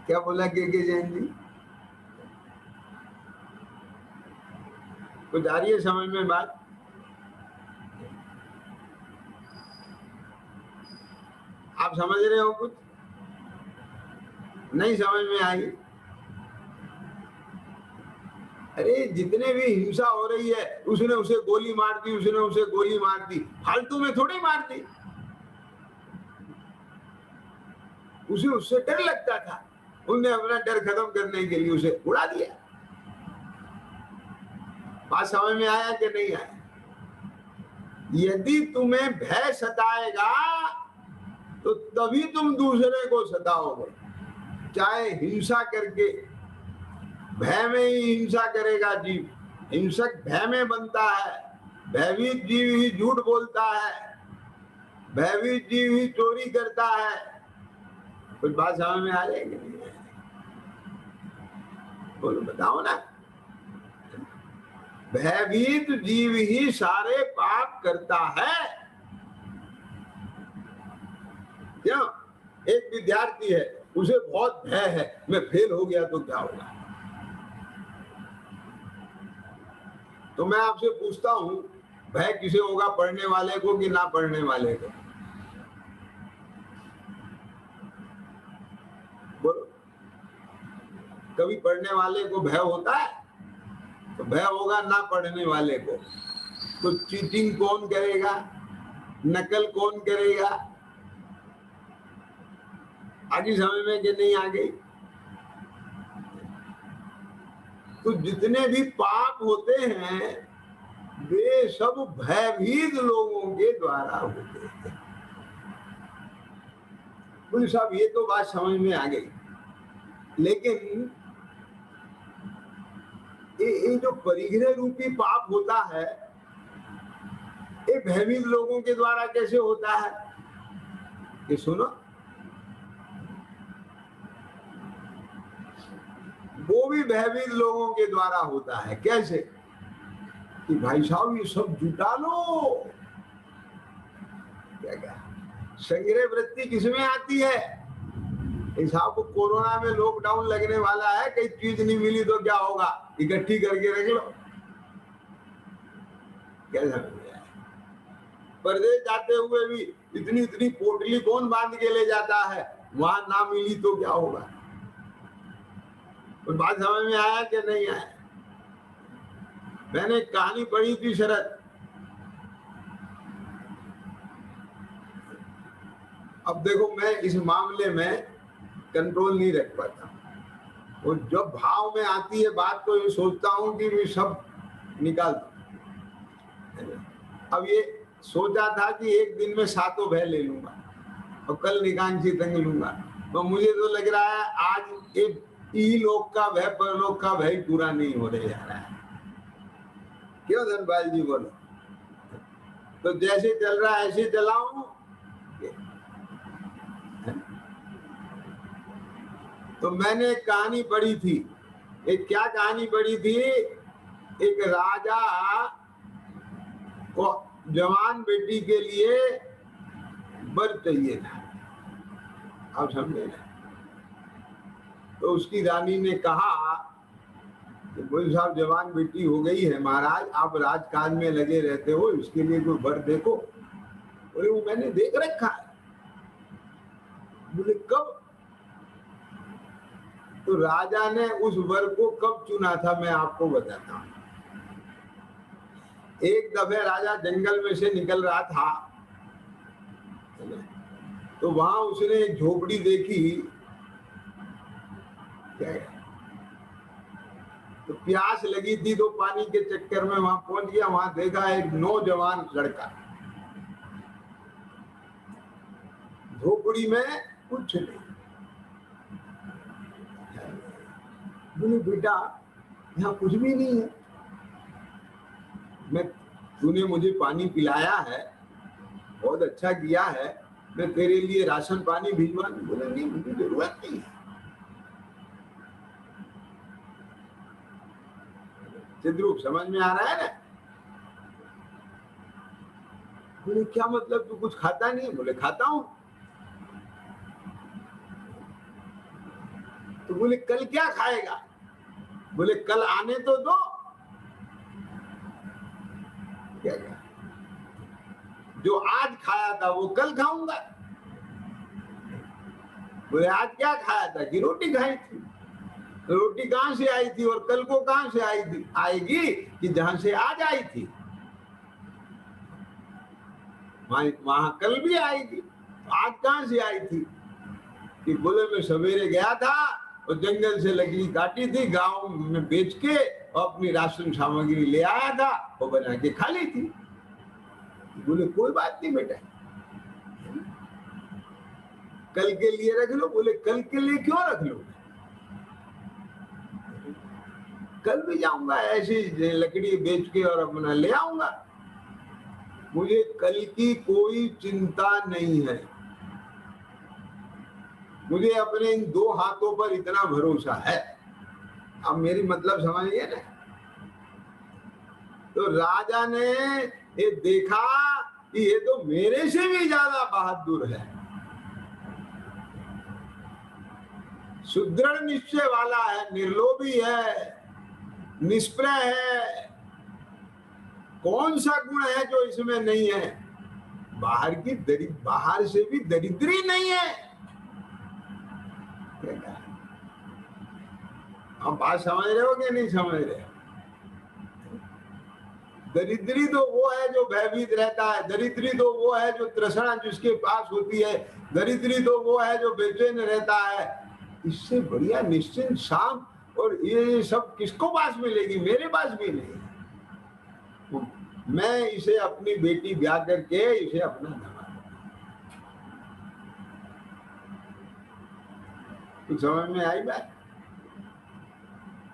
क्या बोला के जैन जी? कुछ आ रही है समझ में बात? आप समझ रहे हो? कुछ नहीं समझ में आई? अरे जितने भी हिंसा हो रही है, उसने उसे गोली मार दी, उसने उसे गोली मार दी, फालतू में थोड़ी मार दी। उसे उससे डर लगता था, उनने अपना डर खत्म करने के लिए उसे उड़ा दिया। बात समझ में आया कि नहीं आया? यदि तुम्हें भय सताएगा तो तभी तुम दूसरे को सताओगे, चाहे हिंसा करके। भय में ही हिंसा करेगा जीव, हिंसक भय में बनता है। भयभीत जीव ही झूठ बोलता है, भयभीत जीव ही चोरी करता है। कुछ बात समझ में आ जाएगी? बोलो, बताओ ना। भयभीत जीव ही सारे पाप करता है। क्यों? एक विद्यार्थी है, उसे बहुत भय है, मैं फेल हो गया तो क्या होगा। तो मैं आपसे पूछता हूं, भय किसे होगा, पढ़ने वाले को कि ना पढ़ने वाले को? बोलो, कभी पढ़ने वाले को भय होता है? तो भय होगा ना पढ़ने वाले को। तो चीटिंग कौन करेगा, नकल कौन करेगा? आगे समझ में कि नहीं आ गई? तो जितने भी पाप होते हैं वे सब भयभीत लोगों के द्वारा होते हैं। बोले साहब ये तो बात समझ में आ गई, लेकिन ये जो परिग्रह रूपी पाप होता है, ये भयभीत लोगों के द्वारा कैसे होता है? ये सुनो, वो भी भयभीत लोगों के द्वारा होता है। कैसे? कि भाई साहब ये सब जुटा लो। क्या संग्रह वृत्ति किसमें आती है? साहब को कोरोना में लॉकडाउन लगने वाला है, कहीं चीज नहीं मिली तो क्या होगा, इकट्ठी करके रख लो। क्या समझ में आया? परदेश जाते हुए भी इतनी इतनी पोटली कौन बांध के ले जाता है, वहां ना मिली तो क्या होगा। तो बात समझ में आया कि नहीं आया? मैंने कहानी पढ़ी थी शरद। अब देखो, मैं इस मामले में कंट्रोल नहीं रख पाता, और जब भाव में आती है बात तो ये सोचता हूं कि मैं सब निकाल दूं। अब ये सोचा था कि एक दिन में 7 भय ले लूंगा और कल निकांक्षी तंग लूंगा, तो मुझे तो लग रहा है आज एक लोक का भय परलोक का भय पूरा नहीं हो रहा है। क्यों धनपाल जी बोलो? तो जैसे चल रहा है ऐसे चलाऊं। तो मैंने एक कहानी पढ़ी थी। एक क्या कहानी पढ़ी थी? एक राजा को जवान बेटी के लिए वर चाहिए था, आप समझे ना? तो उसकी रानी ने कहा कि बोले साहब जवान बेटी हो गई है महाराज, आप राजकाज में लगे रहते हो, इसके लिए कोई वर देखो। बोले वो मैंने देख रखा है। बोले कब? तो राजा ने उस वर को कब चुना था मैं आपको बताता हूं। एक दफे राजा जंगल में से निकल रहा था, तो वहां उसने एक झोपड़ी देखी। तो प्यास लगी थी तो पानी के चक्कर में वहां पहुंच गया। वहां देखा एक नौजवान लड़का, झोपड़ी में कुछ नहीं। बोले बेटा यहाँ कुछ भी नहीं है, मैं तूने मुझे पानी पिलाया है, बहुत अच्छा किया है, मैं तेरे लिए राशन पानी भिजवा दूं। बोले नहीं, मुझे जरूरत नहीं है। चिद्रूप समझ में आ रहा है ना? बोले क्या मतलब, तू कुछ खाता नहीं है? बोले खाता हूं। तो बोले कल क्या खाएगा? बोले कल आने तो दो। क्या क्या जो आज खाया था वो कल खाऊंगा। बोले आज क्या खाया था? कि रोटी खाई थी। रोटी कहां से आई थी और कल को कहां से आई थी? आएगी कि जहां से आज आई थी, वहां कल भी आएगी। आज कहां से आई थी? कि बोले मैं सवेरे गया था और जंगल से लकड़ी काटी थी, गांव में बेच के और अपनी राशन सामग्री ले आया था, वो बना के खा ली थी। बोले कोई बात नहीं बेटा, कल के लिए रख लो। बोले कल के लिए क्यों रख लो? कल भी जाऊंगा ऐसी लकड़ी बेच के और अपना ले आऊंगा। मुझे कल की कोई चिंता नहीं है, मुझे अपने इन दो हाथों पर इतना भरोसा है। अब मेरी मतलब समझिए ना। तो राजा ने ये देखा कि ये तो मेरे से भी ज्यादा बहादुर है, सुदृढ़ निश्चय वाला है, निर्लोभी है, निष्प्रय है। कौन सा गुण है जो इसमें नहीं है? बाहर से भी दरिद्री नहीं है। आप बात समझ रहे हो कि नहीं समझ रहे? दरिद्री तो वो है जो भयभीत रहता है, दरिद्री तो वो है जो तृष्णा जिसके पास होती है, दरिद्री तो वो है जो बेचैन रहता है। इससे बढ़िया निश्चिंत शांत, और ये सब किसको पास मिलेगी? मेरे पास भी नहीं। मैं इसे अपनी बेटी ब्याह करके इसे अपना धमा, तो समझ में आई बात?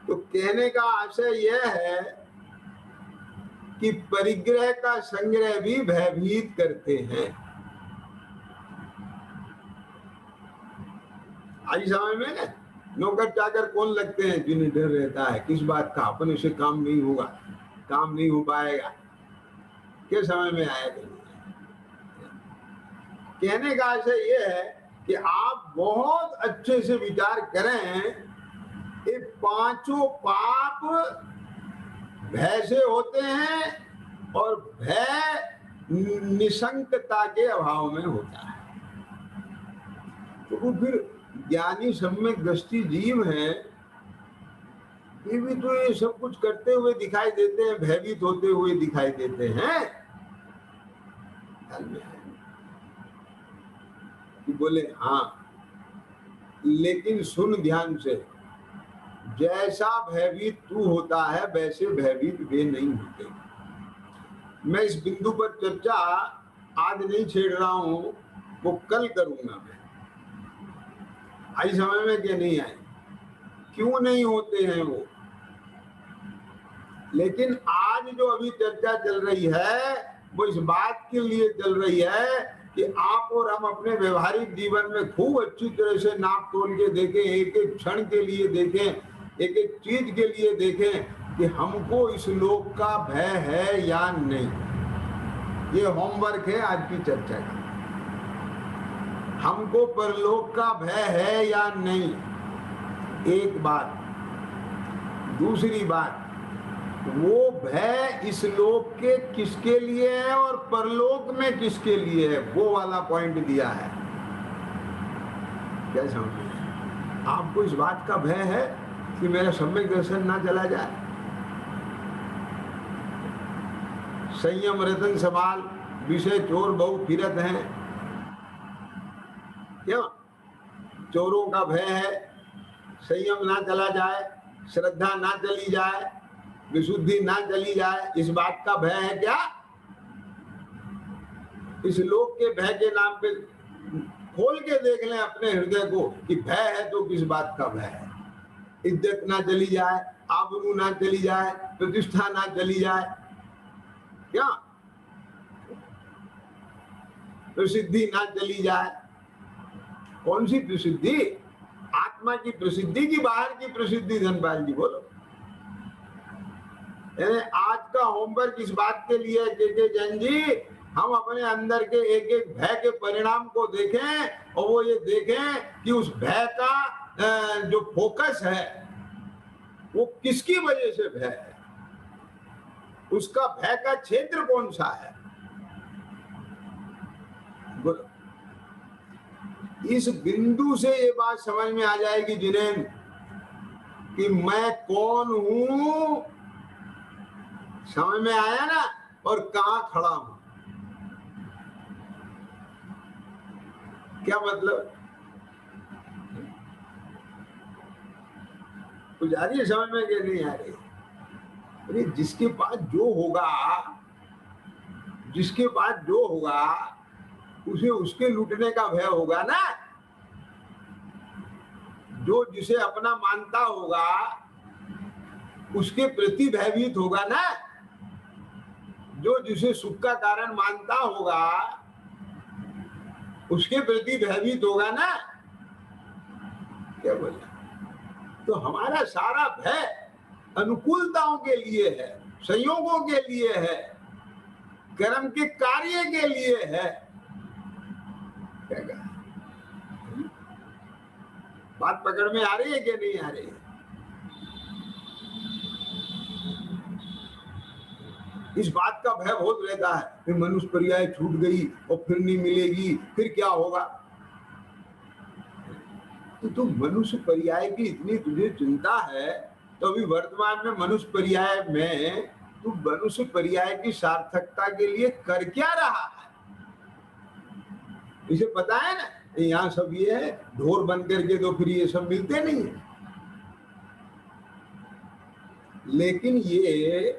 तो कहने का आशय यह है कि परिग्रह का संग्रह भी भयभीत करते हैं। आज समझ में ना? नौकर चाकर कौन लगते हैं? जिन्हें डर रहता है किस बात का? अपने से काम नहीं होगा, काम नहीं हो पाएगा। क्या समझ में आया? कहने का आशय यह है कि आप बहुत अच्छे से विचार करें, ये पांचों पाप भय से होते हैं और भय निशंकता के अभाव में होता है। तो वो फिर ज्ञानी सम्यक दृष्टि जीव है, ये भी तो ये सब कुछ करते हुए दिखाई देते हैं, भयभीत होते हुए दिखाई देते हैं। कि बोले हाँ, लेकिन सुन ध्यान से, जैसा भयभीत तू होता है वैसे भयभीत वे नहीं होते। मैं इस बिंदु पर चर्चा आज नहीं छेड़ रहा हूं, वो कल करूंगा मैं। आई समझ में कि नहीं आई? क्यों नहीं होते हैं वो? लेकिन आज जो अभी चर्चा चल रही है वो इस बात के लिए चल रही है कि आप और हम अपने व्यवहारिक जीवन में खूब अच्छी तरह से नाप तोल के देखें, एक एक क्षण के लिए देखें, एक एक चीज के लिए देखें कि हमको इस लोक का भय है या नहीं। ये होमवर्क है आज की चर्चा का। हमको परलोक का भय है या नहीं, एक बात। दूसरी बात, वो भय इस लोक के किसके लिए है और परलोक में किसके लिए है, वो वाला पॉइंट दिया है। क्या समझ? आपको इस बात का भय है कि मेरा सम्यक दर्शन ना चला जाए। संयम रतन सवाल, विषय चोर बहु फिरत हैं। क्यों? चोरों का भय है, संयम ना चला जाए, श्रद्धा ना चली जाए, विशुद्धि ना चली जाए, इस बात का भय है क्या? इस लोक के भय के नाम पे खोल के देख लें अपने हृदय को कि भय है तो किस बात का भय है? इज्जत ना चली जाए, आबरू ना चली जाए, प्रतिष्ठा ना चली जाए, क्या? प्रसिद्धि ना चली जाए। कौन सी प्रसिद्धि? आत्मा की प्रसिद्धि की बाहर की प्रसिद्धि? धनपाल जी बोलो। आज का होमवर्क इस बात के लिए के जैन जी, हम अपने अंदर के एक एक भय के परिणाम को देखें और वो ये देखें कि उस भय का जो फोकस है वो किसकी वजह से भय है, उसका भय का क्षेत्र कौन सा है। इस बिंदु से ये बात समझ में आ जाएगी जिनेन कि मैं कौन हूं, समझ में आया ना, और कहां खड़ा हूं। क्या मतलब? कुछ आ रही है समझ में कि नहीं आ रही? अरे जिसके पास जो होगा, जिसके पास जो होगा उसे उसके लूटने का भय होगा ना। जो जिसे अपना मानता होगा उसके प्रति भयभीत होगा ना। जो जिसे सुख का कारण मानता होगा उसके प्रति भयभीत होगा ना। क्या बोला? तो हमारा सारा भय अनुकूलताओं के लिए है, संयोगों के लिए है, कर्म के कार्य के लिए है। क्या कहा? बात पकड़ में आ रही है कि नहीं आ रही है? इस बात का भय बहुत रहता है कि मनुष्य पर्याय छूट गई और फिर नहीं मिलेगी, फिर क्या होगा। तो तुम मनुष्य पर्याय की इतनी तुझे चिंता है, तो अभी वर्तमान में मनुष्य पर्याय में तू मनुष्य पर्याय की सार्थकता के लिए कर क्या रहा है? इसे पता है ना, यहाँ सब ये है ढोर बन करके तो फिर ये सब मिलते नहीं है। लेकिन ये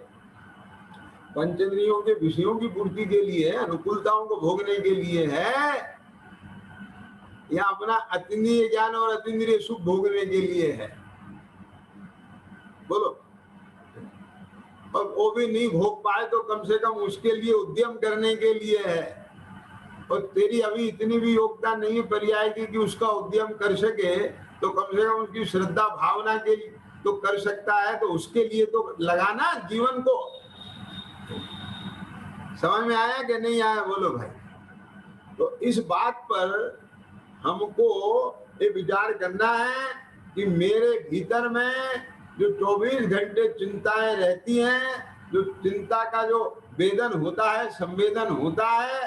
पंचेंद्रियों के विषयों की पूर्ति के लिए, अनुकूलताओं को भोगने के लिए है, या अपना अतीन्द्रिय ज्ञान और अतीन्द्रिय सुख भोगने के लिए है? बोलो। और वो भी नहीं भोग पाए तो कम से कम उसके लिए उद्यम करने के लिए है। और तेरी अभी इतनी भी योग्यता नहीं है पर्याय की कि उसका उद्यम कर सके, तो कम से कम उसकी श्रद्धा भावना के लिए तो कर सकता है, तो उसके लिए तो लगाना जीवन को। समझ में आया कि नहीं आया? बोलो भाई। तो इस बात पर हमको ये विचार करना है कि मेरे भीतर में जो 24 घंटे चिंताएं रहती हैं, जो चिंता का जो वेदन होता है, संवेदन होता है,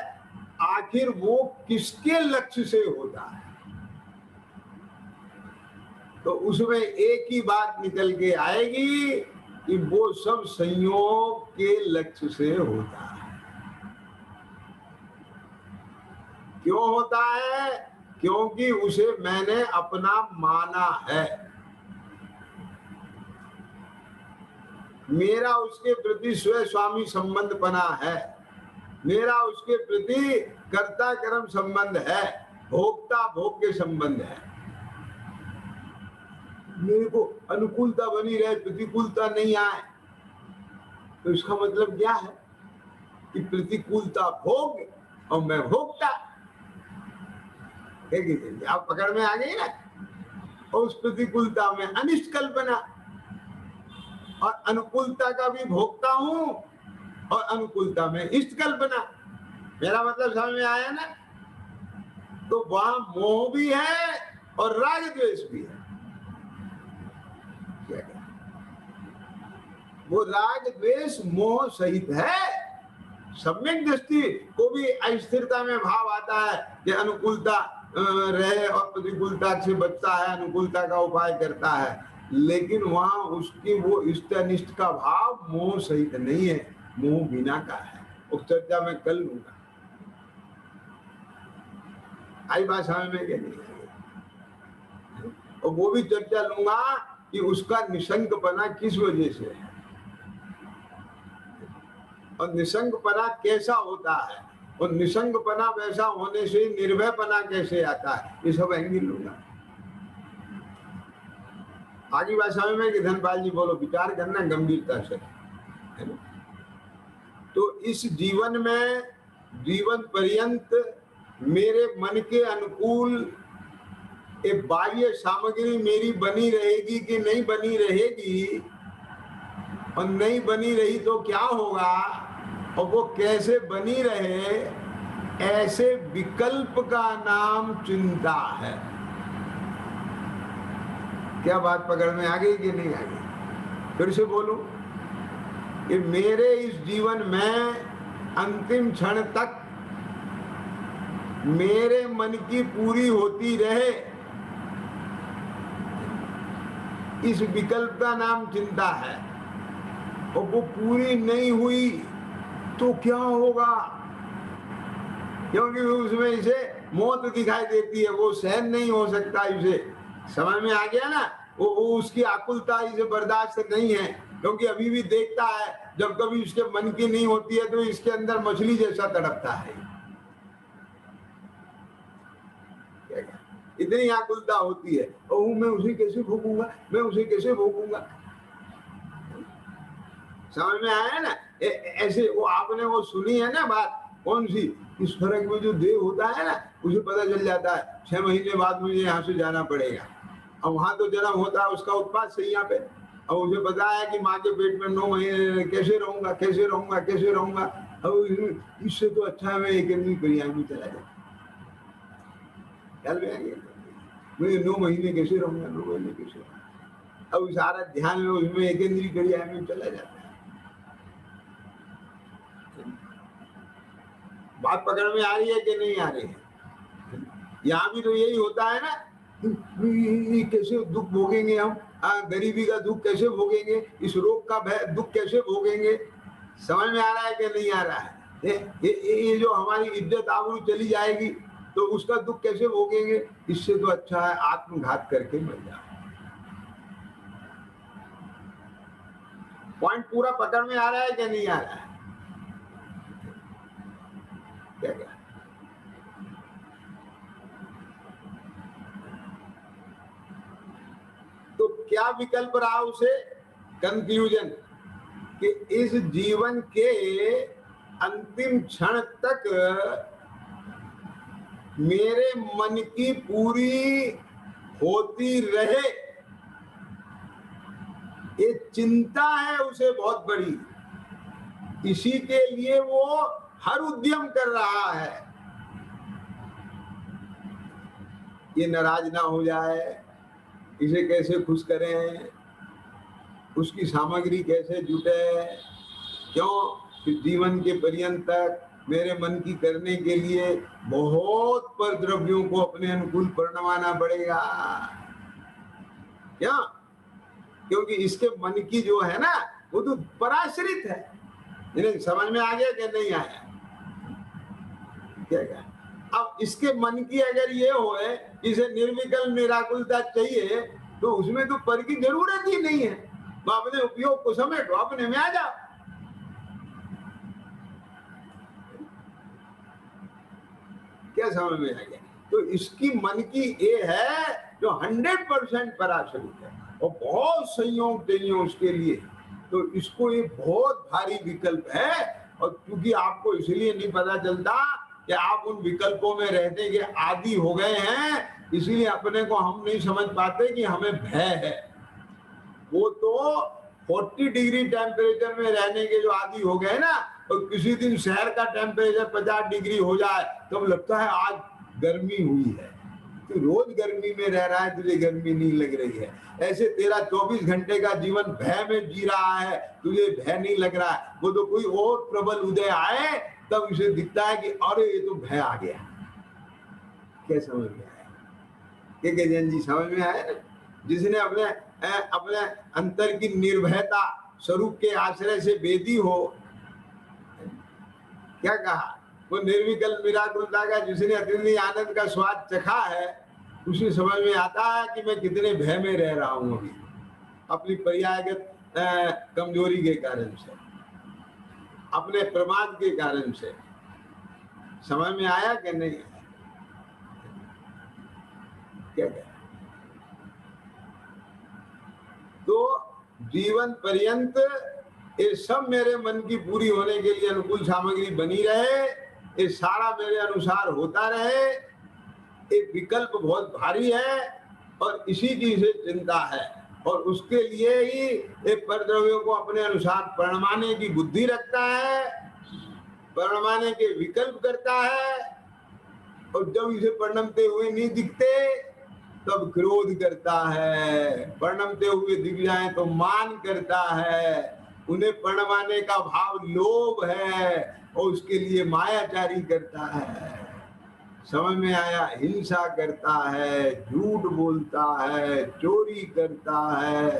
आखिर वो किसके लक्ष्य से होता है? तो उसमें एक ही बात निकल के आएगी कि वो सब संयोग के लक्ष्य से होता है। क्यों होता है? क्योंकि उसे मैंने अपना माना है। मेरा उसके प्रति स्व स्वामी संबंध बना है, मेरा उसके प्रति कर्ता कर्म संबंध है, भोक्ता भोग के संबंध है। मेरे को अनुकूलता बनी रहे, प्रतिकूलता नहीं आए, तो इसका मतलब क्या है कि प्रतिकूलता भोग और मैं भोक्ता। आप पकड़ में आ गई ना। और उस प्रतिकूलता में अनिष्ट कल्पना, और अनुकूलता का भी भोक्ता हूं और अनुकूलता में इष्ट कल्पना। मेरा मतलब समझ में आया ना? तो वहां मोह भी है और राग द्वेष भी है। वो राग द्वेष मोह सहित है। सम्यक दृष्टि को भी अस्थिरता में भाव आता है कि अनुकूलता रहे और प्रतिकूलता से बचता है, अनुकूलता का उपाय करता है, लेकिन वहां उसकी वो इष्ट अनिष्ट का भाव मोह सहित नहीं है, मोह बिना का है। उस चर्चा में कल लूंगा। आई बात समझ में कि नहीं? और वो भी चर्चा लूंगा कि उसका निशंकपना किस वजह से है और निशंकपना कैसा होता है, और निशंकपना वैसा होने से निर्भयपना कैसे आता है, ये सब एंगल लूंगा। आगे बात समझ में कि धनपाल जी बोलो, विचार करना गंभीरता से, है ना? तो इस जीवन में जीवन पर्यंत मेरे मन के अनुकूल एक बाह्य सामग्री मेरी बनी रहेगी कि नहीं बनी रहेगी, और नहीं बनी रही तो क्या होगा, और वो कैसे बनी रहे, ऐसे विकल्प का नाम चिंता है। क्या बात पकड़ में आ गई कि नहीं आ गई? फिर से बोलूं कि मेरे इस जीवन में अंतिम क्षण तक मेरे मन की पूरी होती रहे, इस विकल्प का नाम चिंता है। और वो पूरी नहीं हुई तो क्या होगा, क्योंकि उसमें इसे मौत दिखाई देती है, वो सहन नहीं हो सकता इसे। समझ में आ गया ना? वो उसकी आकुलता इसे बर्दाश्त नहीं है, क्योंकि अभी भी देखता है जब कभी उसके मन की नहीं होती है तो इसके अंदर मछली जैसा तड़पता है। इतनी आकुलता होती है, और मैं उसे कैसे भोगूंगा, मैं उसे कैसे भोगूंगा। समझ में आया ना? ऐसे वो आपने वो सुनी है ना बात, कौन सी? इस फर्क में जो देह होता है ना, उसे पता चल जाता है 6 महीने बाद मुझे यहाँ से जाना पड़ेगा। और वहां तो जन्म होता है उसका उत्पाद से यहाँ पे, और उसे पता है कि माँ के पेट में 9 महीने कैसे रहूंगा, कैसे रहूंगा, कैसे रहूंगा। और इससे तो अच्छा है मैं एक आदमी परियां में चला जाता। ख्याल में आ गया? मैं 9 महीने कैसे रहूंगा, 9 महीने कैसे रहूंगा। अब सारा ध्यान में उसमें एक इंद्री कड़िया में चला जाता है। बात पकड़ में आ रही है कि नहीं आ रही है? यहाँ भी तो यही होता है ना, कैसे दुख भोगेंगे हम, गरीबी का दुख कैसे भोगेंगे, इस रोग का भय दुख कैसे भोगेंगे। समझ में आ रहा है कि नहीं आ रहा है? ये जो हमारी इज्जत आबरू चली जाएगी तो उसका दुख कैसे भोगेंगे। इससे तो अच्छा है आत्मघात करके मर जाओ। पॉइंट पूरा पकड़ में आ रहा है कि नहीं आ रहा है? क्या क्या? तो क्या विकल्प रहा उसे? कंक्लूजन कि इस जीवन के अंतिम क्षण तक मेरे मन की पूरी होती रहे, ये चिंता है उसे बहुत बड़ी। इसी के लिए वो हर उद्यम कर रहा है। ये नाराज ना हो जाए, इसे कैसे खुश करें, उसकी सामग्री कैसे जुटे। क्यों? जीवन के पर्यंत तक मेरे मन की करने के लिए बहुत पर द्रव्यों को अपने अनुकूल परिणमाना पड़ेगा। क्या? क्योंकि इसके मन की जो है ना, वो तो पराश्रित है। इन्हें समझ में आ गया कि नहीं आया? क्या क्या? अब इसके मन की अगर ये होए, इसे निर्विकल्प निराकुलता चाहिए, तो उसमें तो पर की जरूरत ही नहीं है। वो अपने उपयोग को समेटो, अपने में आ जाओ। क्या समझ में आ गया? तो इसकी मन की ये है जो 100% पराश्रित है, और बहुत संयोग चाहिए उसके लिए। तो इसको ये बहुत भारी विकल्प है। और क्योंकि आपको इसलिए नहीं पता चलता कि आप उन विकल्पों में रहने के आदी हो गए हैं, इसलिए अपने को हम नहीं समझ पाते कि हमें भय है। वो तो 40 डिग्री टेम्परेचर में रहने के जो आदी हो गए ना, तो किसी दिन शहर का टेम्परेचर 50 डिग्री हो जाए तो लगता है आज गर्मी हुई है। तो रोज गर्मी में रह रहा है, तुझे गर्मी नहीं लग रही है। ऐसे तेरा 24 घंटे का जीवन भय में जी रहा है, तुझे भय नहीं लग रहा है। वो तो कोई और प्रबल उदय आए तब उसे दिखता है कि अरे ये तो भय आ गया। क्या समझ में आया? के जैन जी समझ में आया ना? जिसने अपने अपने अंतर की निर्भयता स्वरूप के आश्रय से वेदी हो, क्या कहा? वो निर्विकल्प निराकुलता का जिसने अतिथि आनंद का स्वाद चखा है, उसे समझ में आता है कि मैं कितने भय में रह रहा हूं अभी, अपनी पर्यायगत कमजोरी के कारण से, अपने प्रमाद के कारण से। समझ में आया कि नहीं आया? क्या कह? तो जीवन पर्यंत ये सब मेरे मन की पूरी होने के लिए अनुकूल सामग्री बनी रहे, ये सारा मेरे अनुसार होता रहे, ये विकल्प बहुत भारी है और इसी की इसे चिंता है। और उसके लिए ही ये परद्रव्यों को अपने अनुसार परिणमाने की बुद्धि रखता है, परिणमाने के विकल्प करता है, और जब इसे परिणमते हुए नहीं दिखते तब क्रोध करता है, परिणमते हुए दिख जाए तो मान करता है, उन्हें परिणमाने का भाव लोभ है और उसके लिए मायाचारी करता है। समझ में आया? हिंसा करता है, झूठ बोलता है, चोरी करता है,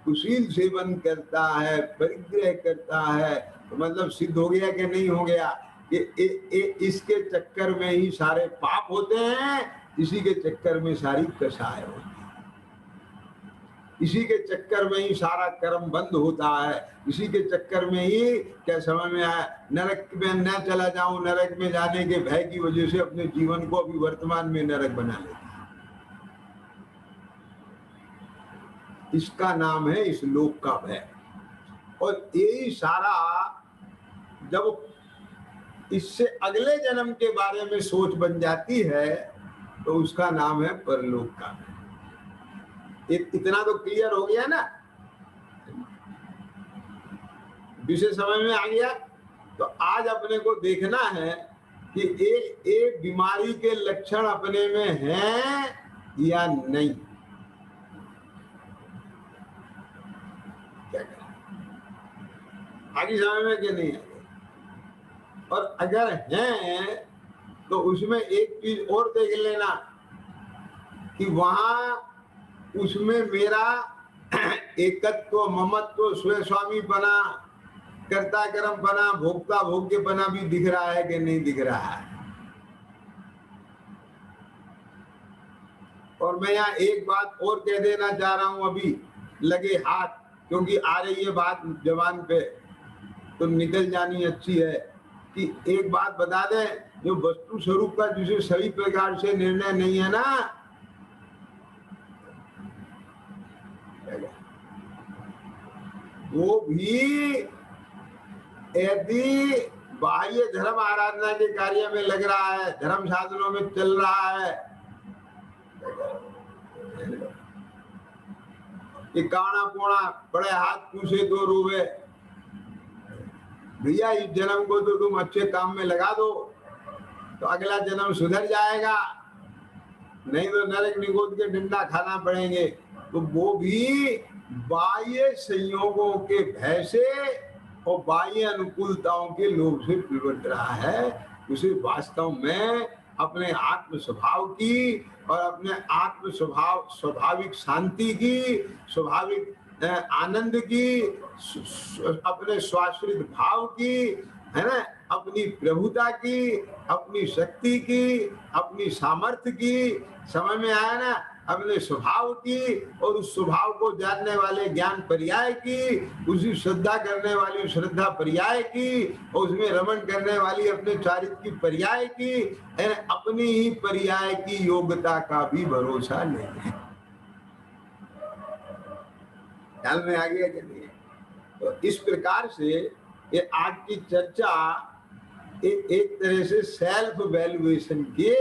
कुशील सेवन करता है, परिग्रह करता है। तो मतलब सिद्ध हो गया कि नहीं हो गया कि इसके चक्कर में ही सारे पाप होते हैं, इसी के चक्कर में सारी कषाय होती है, इसी के चक्कर में ही सारा कर्म बंद होता है, इसी के चक्कर में ही, क्या समझ में आया, नरक में न चला जाऊं, नरक में जाने के भय की वजह से अपने जीवन को अभी वर्तमान में नरक बना लेता है। इसका नाम है इस लोक का भय। और यही सारा जब इससे अगले जन्म के बारे में सोच बन जाती है तो उसका नाम है परलोक का भय। इतना तो क्लियर हो गया ना, विषय समझ में आ गया। तो आज अपने को देखना है कि ये बीमारी के लक्षण अपने में हैं या नहीं। क्या करें, आगे समझ में कि नहीं है? और अगर हैं तो उसमें एक चीज और देख लेना कि वहां उसमें मेरा एकत्व, ममत्व, स्वयं स्वामीपना, कर्ता कर्मपना, भोक्ता भोग्यपना भी दिख रहा है कि नहीं दिख रहा है। और मैं यहाँ एक बात और कह देना चाह रहा हूं, अभी लगे हाथ, क्योंकि आ रही है बात जबान पे तो निकल जानी अच्छी है, कि एक बात बता दें, जो वस्तु स्वरूप का जिसे सही प्रकार से निर्णय नहीं है ना, वो भी यदि बाह्य धर्म आराधना के कार्य में लग रहा है, धर्म साधनों में चल रहा है, कि काना पोना बड़े हाथ पूछे तो रोवे, भैया इस जन्म को तो तुम अच्छे काम में लगा दो तो अगला जन्म सुधर जाएगा, नहीं तो नरक निगोद के डंडा खाना पड़ेंगे। तो वो भी बाह्य संयोगों के भय से और बाह्य अनुकूलताओं के लोभ से पिलवट रहा है। उसे वास्तव में अपने आत्म स्वभाव की और अपने आत्म स्वभाव, स्वाभाविक शांति की, स्वाभाविक आनंद की, अपने स्वाश्रित भाव की, है ना, अपनी प्रभुता की, अपनी शक्ति की, अपनी सामर्थ्य की, समझ में आया ना, अपने स्वभाव की और उस स्वभाव को जानने वाले ज्ञान पर्याय की, उसी श्रद्धा करने वाली श्रद्धा पर्याय की, और उसमें रमण करने वाली अपने चारित्र की पर्याय की, अपनी ही पर्याय की योग्यता का भी भरोसा नहीं है। ख्याल में आ गया कि नहीं? तो इस प्रकार से ये आज की चर्चा एक तरह से सेल्फ वैल्यूएशन की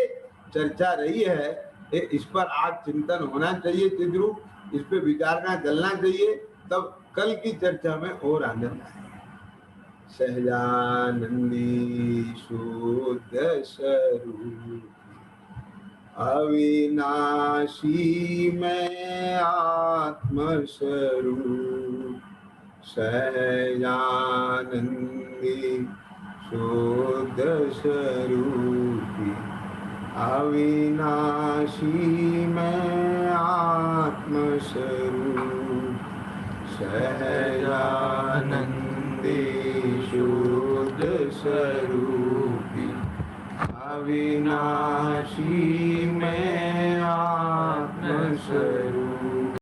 चर्चा रही है। इस पर आज चिंतन होना चाहिए चिद्रूप, इस पे विचारना चलना चाहिए, तब कल की चर्चा में और आनंद आएगा। सहजानंदी शुद्ध स्वरूप अविनाशी में आत्म स्वरूप, सहजानंदी शुद्ध स्वरूपी अविनाशी में आत्म स्वरूप, सहजानंदी शुद्ध स्वरूपी अविनाशी